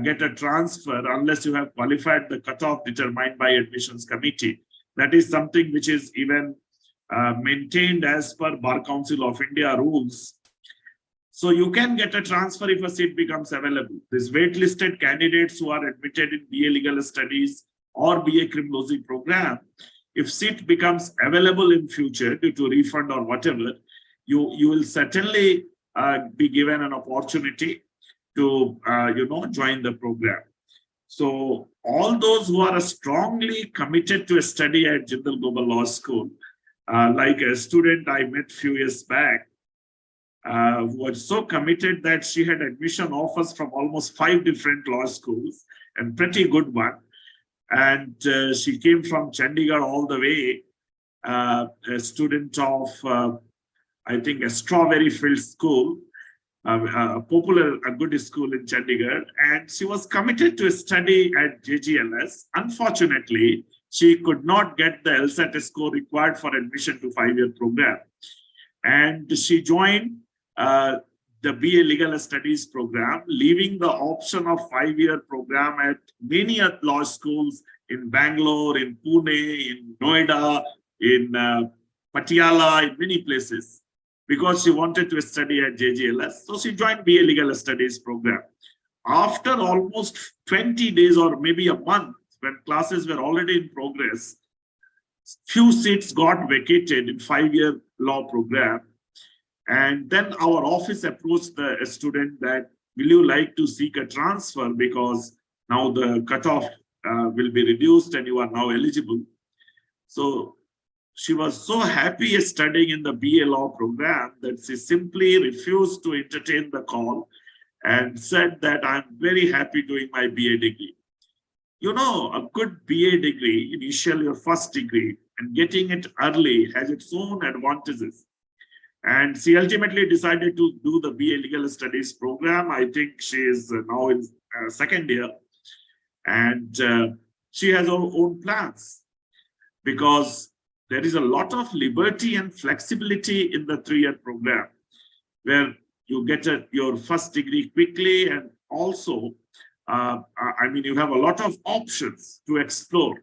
get a transfer unless you have qualified the cutoff determined by admissions committee. That is something which is even maintained as per Bar Council of India rules. So you can get a transfer if a seat becomes available. These waitlisted candidates who are admitted in BA Legal Studies or BA Criminology program, if seat becomes available in future due to refund or whatever, you will certainly be given an opportunity to join the program. So all those who are strongly committed to a study at Jindal Global Law School, like a student I met a few years back, who was so committed that she had admission offers from almost 5 different law schools, and pretty good one. And she came from Chandigarh all the way, a student of, I think, a Strawberry Field School. a good school in Chandigarh, and she was committed to study at JGLS. Unfortunately, she could not get the LSAT score required for admission to 5-year program. And she joined the BA Legal Studies program, leaving the option of 5-year program at many law schools in Bangalore, in Pune, in Noida, in Patiala, in many places, because she wanted to study at JGLS. So she joined BA Legal Studies program. After almost 20 days or maybe a month, when classes were already in progress, few seats got vacated in 5-year law program. And then our office approached the student that, will you like to seek a transfer, because now the cutoff will be reduced and you are now eligible. So she was so happy studying in the BA law program that she simply refused to entertain the call and said that I'm very happy doing my BA degree. You know, a good BA degree, initially your first degree, and getting it early has its own advantages. And she ultimately decided to do the BA Legal Studies program. I think she is now in second year, and she has her own plans, because there is a lot of liberty and flexibility in the 3-year program, where you get your first degree quickly, and also, I mean, you have a lot of options to explore,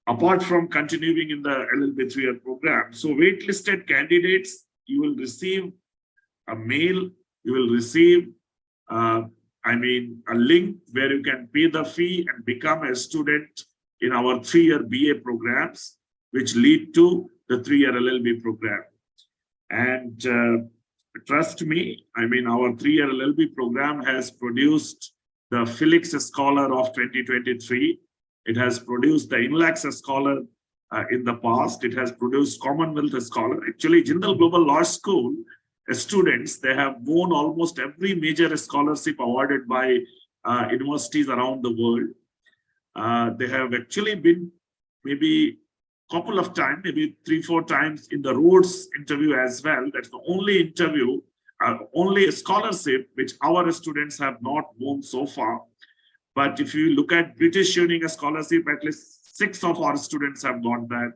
apart from continuing in the LLB 3-year program. So waitlisted candidates, you will receive a mail, you will receive, I mean, a link where you can pay the fee and become a student in our 3-year BA programs, which lead to the 3-year LLB program. And trust me, I mean, our 3-year LLB program has produced the Felix Scholar of 2023. It has produced the INLAX Scholar in the past. It has produced Commonwealth Scholar. Actually, Jindal Global Law School students, they have won almost every major scholarship awarded by universities around the world. They have actually been maybe a couple of times, maybe 3-4 times in the Rhodes interview as well. That's the only interview, only a scholarship which our students have not won so far. But if you look at British Union Scholarship, at least 6 of our students have got that.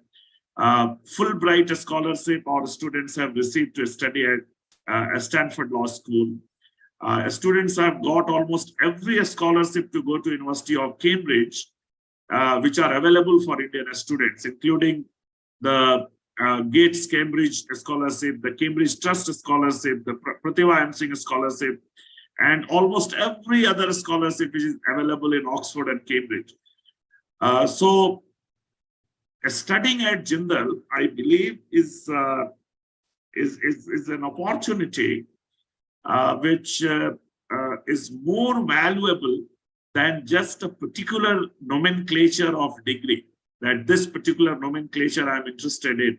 Fulbright Scholarship, our students have received to study at Stanford Law School. Students have got almost every scholarship to go to University of Cambridge, which are available for Indian students, including the Gates Cambridge Scholarship, the Cambridge Trust Scholarship, the Pratibha M. Singh Scholarship, and almost every other scholarship which is available in Oxford and Cambridge. So studying at Jindal, I believe, is an opportunity which is more valuable than just a particular nomenclature of degree, that this particular nomenclature I'm interested in.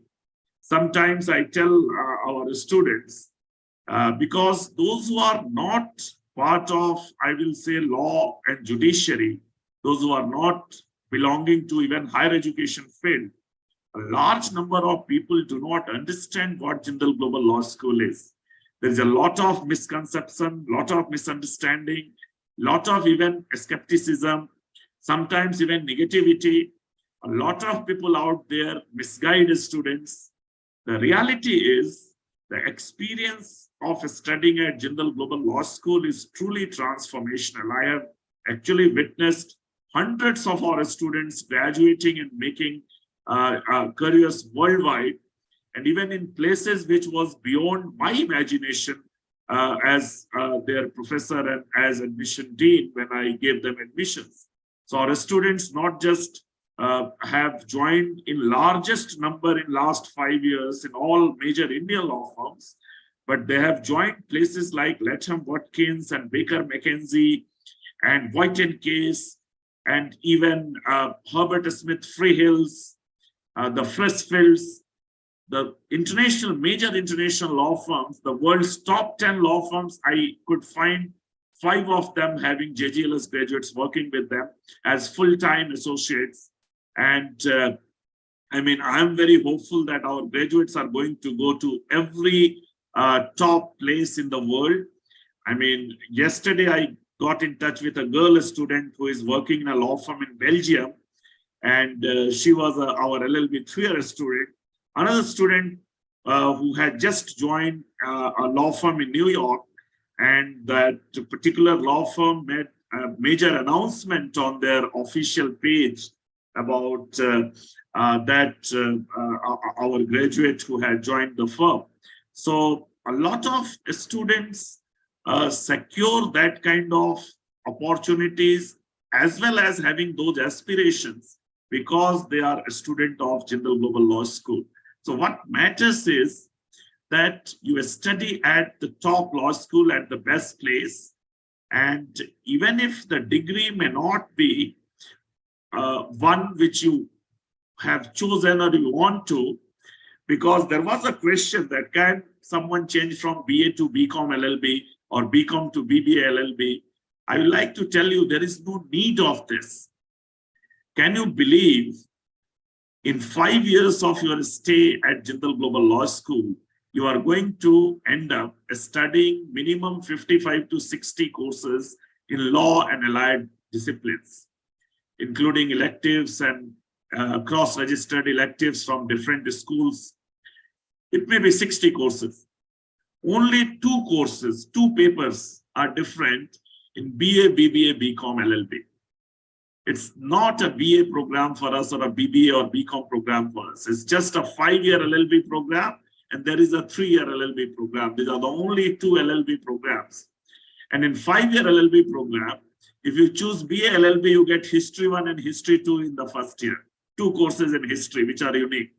Sometimes I tell our students, because those who are not part of, I will say, law and judiciary, those who are not belonging to even higher education field, a large number of people do not understand what Jindal Global Law School is. There's a lot of misconception, lot of misunderstanding, lot of even skepticism, sometimes even negativity. A lot of people out there misguide students. The reality is the experience of studying at Jindal Global Law School is truly transformational. I have actually witnessed hundreds of our students graduating and making careers worldwide, and even in places which was beyond my imagination as their professor and as admission dean when I gave them admissions. So our students not just have joined in largest number in last 5 years in all major Indian law firms, but they have joined places like Latham Watkins and Baker McKenzie and White & Case, and even Herbert Smith Freehills, the Freshfields, the international, major international law firms, the world's top 10 law firms. I could find 5 of them having JGLS graduates working with them as full-time associates. And I mean, I'm very hopeful that our graduates are going to go to every top place in the world. I mean, yesterday I got in touch with a girl student who is working in a law firm in Belgium, and she was our LLB 3-year student. Another student who had just joined a law firm in New York, and that particular law firm made a major announcement on their official page about our graduate who had joined the firm. So a lot of students secure that kind of opportunities as well as having those aspirations because they are a student of Jindal Global Law School. So what matters is that you study at the top law school at the best place, and even if the degree may not be one which you have chosen or you want to, because there was a question that can someone change from BA to BCom LLB or BCom to BBA LLB. I would like to tell you there is no need of this. Can you believe in 5 years of your stay at Jindal Global Law School, you are going to end up studying minimum 55 to 60 courses in law and allied disciplines, including electives and cross-registered electives from different schools. It may be 60 courses. Only 2 courses, 2 papers are different in BA, BBA, BCom, LLB. It's not a BA program for us or a BBA or BCom program for us. It's just a 5-year LLB program, and there is a 3-year LLB program. These are the only 2 LLB programs. And in 5-year LLB program, if you choose BA LLB, you get History 1 and History 2 in the first year. 2 courses in history, which are unique.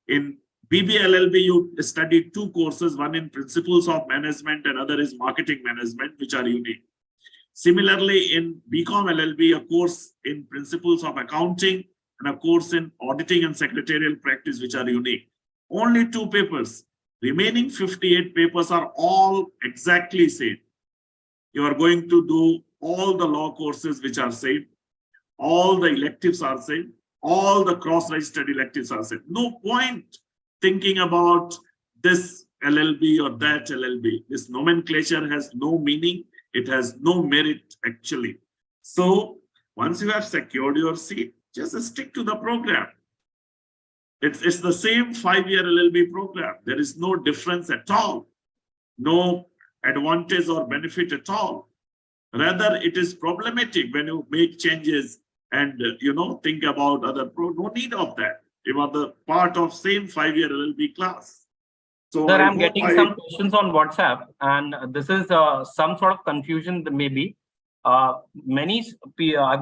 In BBA LLB, you study 2 courses, one in Principles of Management and other is Marketing Management, which are unique. Similarly, in BCom LLB, a course in Principles of Accounting and a course in Auditing and Secretarial Practice, which are unique. Only 2 papers. Remaining 58 papers are all exactly same. You are going to do all the law courses which are same. All the electives are same. All the cross-registered electives are same. No point thinking about this LLB or that LLB. This nomenclature has no meaning. It has no merit actually. So once you have secured your seat, just stick to the program. It's the same 5-year LLB program. There is no difference at all. No advantage or benefit at all. Rather, it is problematic when you make changes and think about other no need of that. You are the part of same 5-year LLB class. So sir, I'm getting some questions on WhatsApp, and this is some sort of confusion maybe. I've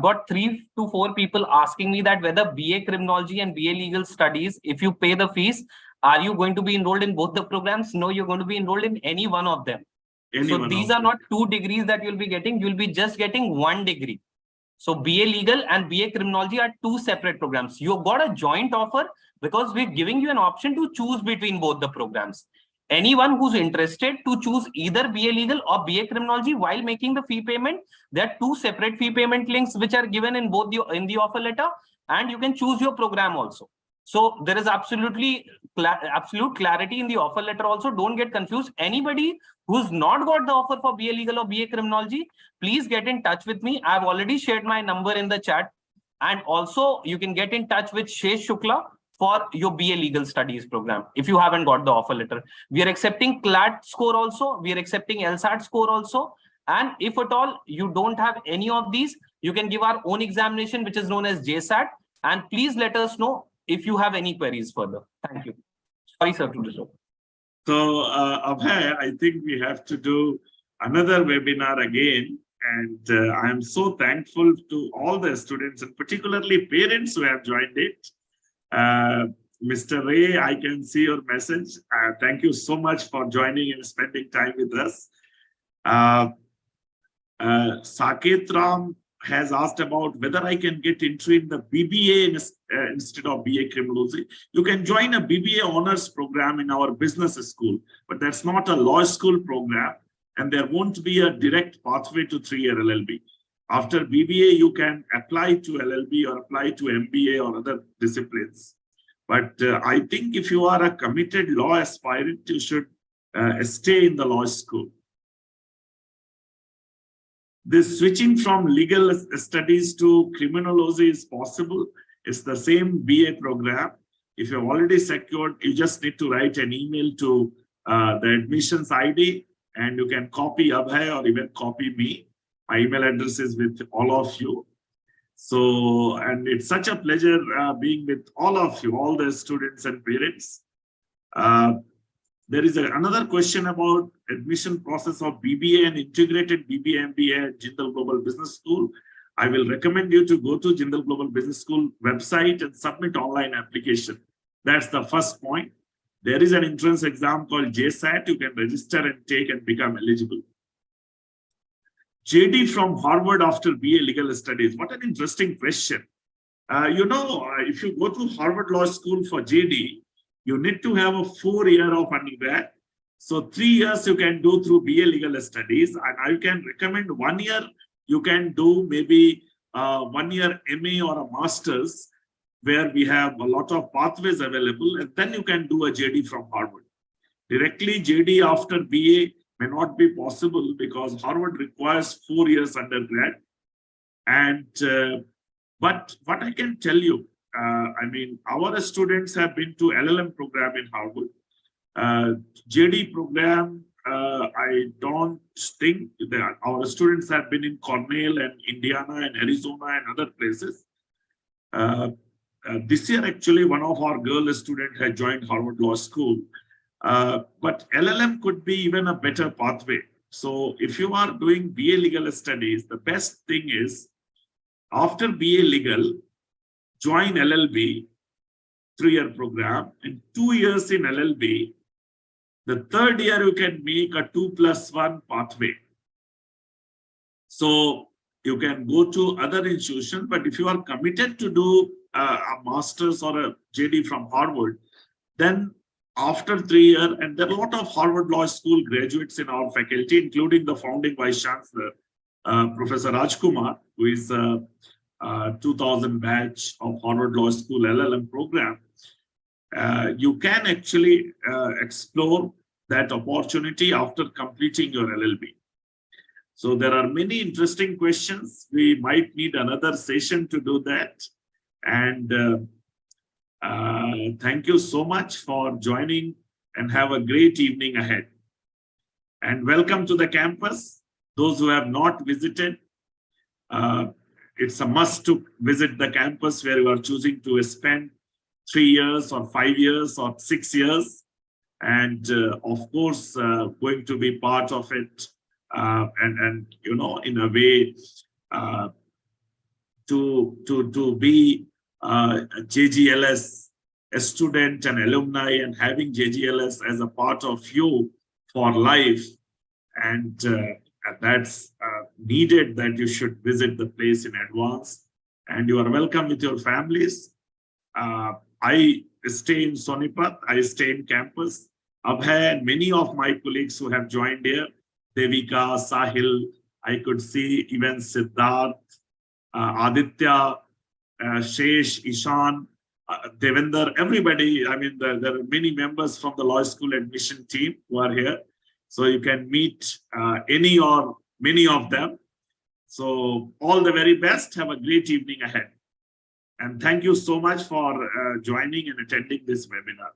got 3 to 4 people asking me that whether BA Criminology and BA Legal Studies, if you pay the fees, are you going to be enrolled in both the programs? No, you're going to be enrolled in any one of them. So these are not 2 degrees that you'll be getting. You'll be just getting 1 degree. So BA Legal and BA Criminology are 2 separate programs. You've got a joint offer because we're giving you an option to choose between both the programs. Anyone who's interested to choose either BA Legal or BA Criminology while making the fee payment, there are 2 separate fee payment links which are given in both the offer letter, and you can choose your program also. So there is absolute clarity in the offer letter also. Don't get confused. Anybody who's not got the offer for BA Legal or BA Criminology, please get in touch with me. I've already shared my number in the chat. And also you can get in touch with Shesh Shukla for your BA Legal Studies program if you haven't got the offer letter. We are accepting CLAT score also. We are accepting LSAT score also. And if at all you don't have any of these, you can give our own examination, which is known as JSAT. And please let us know if you have any queries further. Thank you. Sorry, sir, to disturb. So, Abhay, I think we have to do another webinar again. And I am so thankful to all the students and particularly parents who have joined it. Mr. Ray, I can see your message. Thank you so much for joining and spending time with us. Saket Ram has asked about whether I can get entry in the BBA instead of BA Criminology. You can join a BBA honors program in our business school, but that's not a law school program, and there won't be a direct pathway to 3-year LLB. After BBA, you can apply to LLB or apply to MBA or other disciplines. But I think if you are a committed law aspirant, you should stay in the law school. This switching from legal studies to criminology is possible. It's the same BA program. If you've already secured, you just need to write an email to the admissions ID, and you can copy Abhay or even copy me. My email address is with all of you. So, and it's such a pleasure being with all of you, all the students and parents. There is another question about admission process of BBA and integrated BBA MBA at Jindal Global Business School. I will recommend you to go to Jindal Global Business School website and submit online application. That's the first point. There is an entrance exam called JSAT. You can register and take and become eligible. JD from Harvard after BA Legal Studies. What an interesting question. If you go to Harvard Law School for JD, you need to have a 4-year of undergrad. So 3 years you can do through BA Legal Studies, and I can recommend 1 year you can do maybe 1 year MA or a master's, where we have a lot of pathways available, and then you can do a JD from Harvard. Directly JD after BA may not be possible because Harvard requires 4 years undergrad. And but what I can tell you, our students have been to LLM program in Harvard. JD program, I don't think that our students have been in Cornell and Indiana and Arizona and other places. This year, actually, one of our girl students had joined Harvard Law School. But LLM could be even a better pathway. So if you are doing BA Legal Studies, the best thing is after BA Legal, join LLB, 3-year program, and 2 years in LLB. The 3rd year, you can make a 2+1 pathway. So you can go to other institutions, but if you are committed to do a master's or a JD from Harvard, then after 3 years, and there are a lot of Harvard Law School graduates in our faculty, including the founding Vice Chancellor, Professor Rajkumar, who is 2000 batch of Harvard Law School LLM program. You can actually explore that opportunity after completing your LLB. So there are many interesting questions. We might need another session to do that. And thank you so much for joining, and have a great evening ahead. And welcome to the campus. Those who have not visited, it's a must to visit the campus where you are choosing to spend 3 years or 5 years or 6 years. And of course, going to be part of it and in a way to be JGLS, a student and alumni, and having JGLS as a part of you for life. And that's needed, that you should visit the place in advance. And you are welcome with your families. I stay in Sonipat, I stay in campus. Abhay and many of my colleagues who have joined here, Devika, Sahil, I could see even Siddharth, Aditya, Shesh, Ishan, Devender, everybody. I mean, there are many members from the law school admission team who are here. So you can meet any or many of them. So all the very best. Have a great evening ahead. And thank you so much for joining and attending this webinar.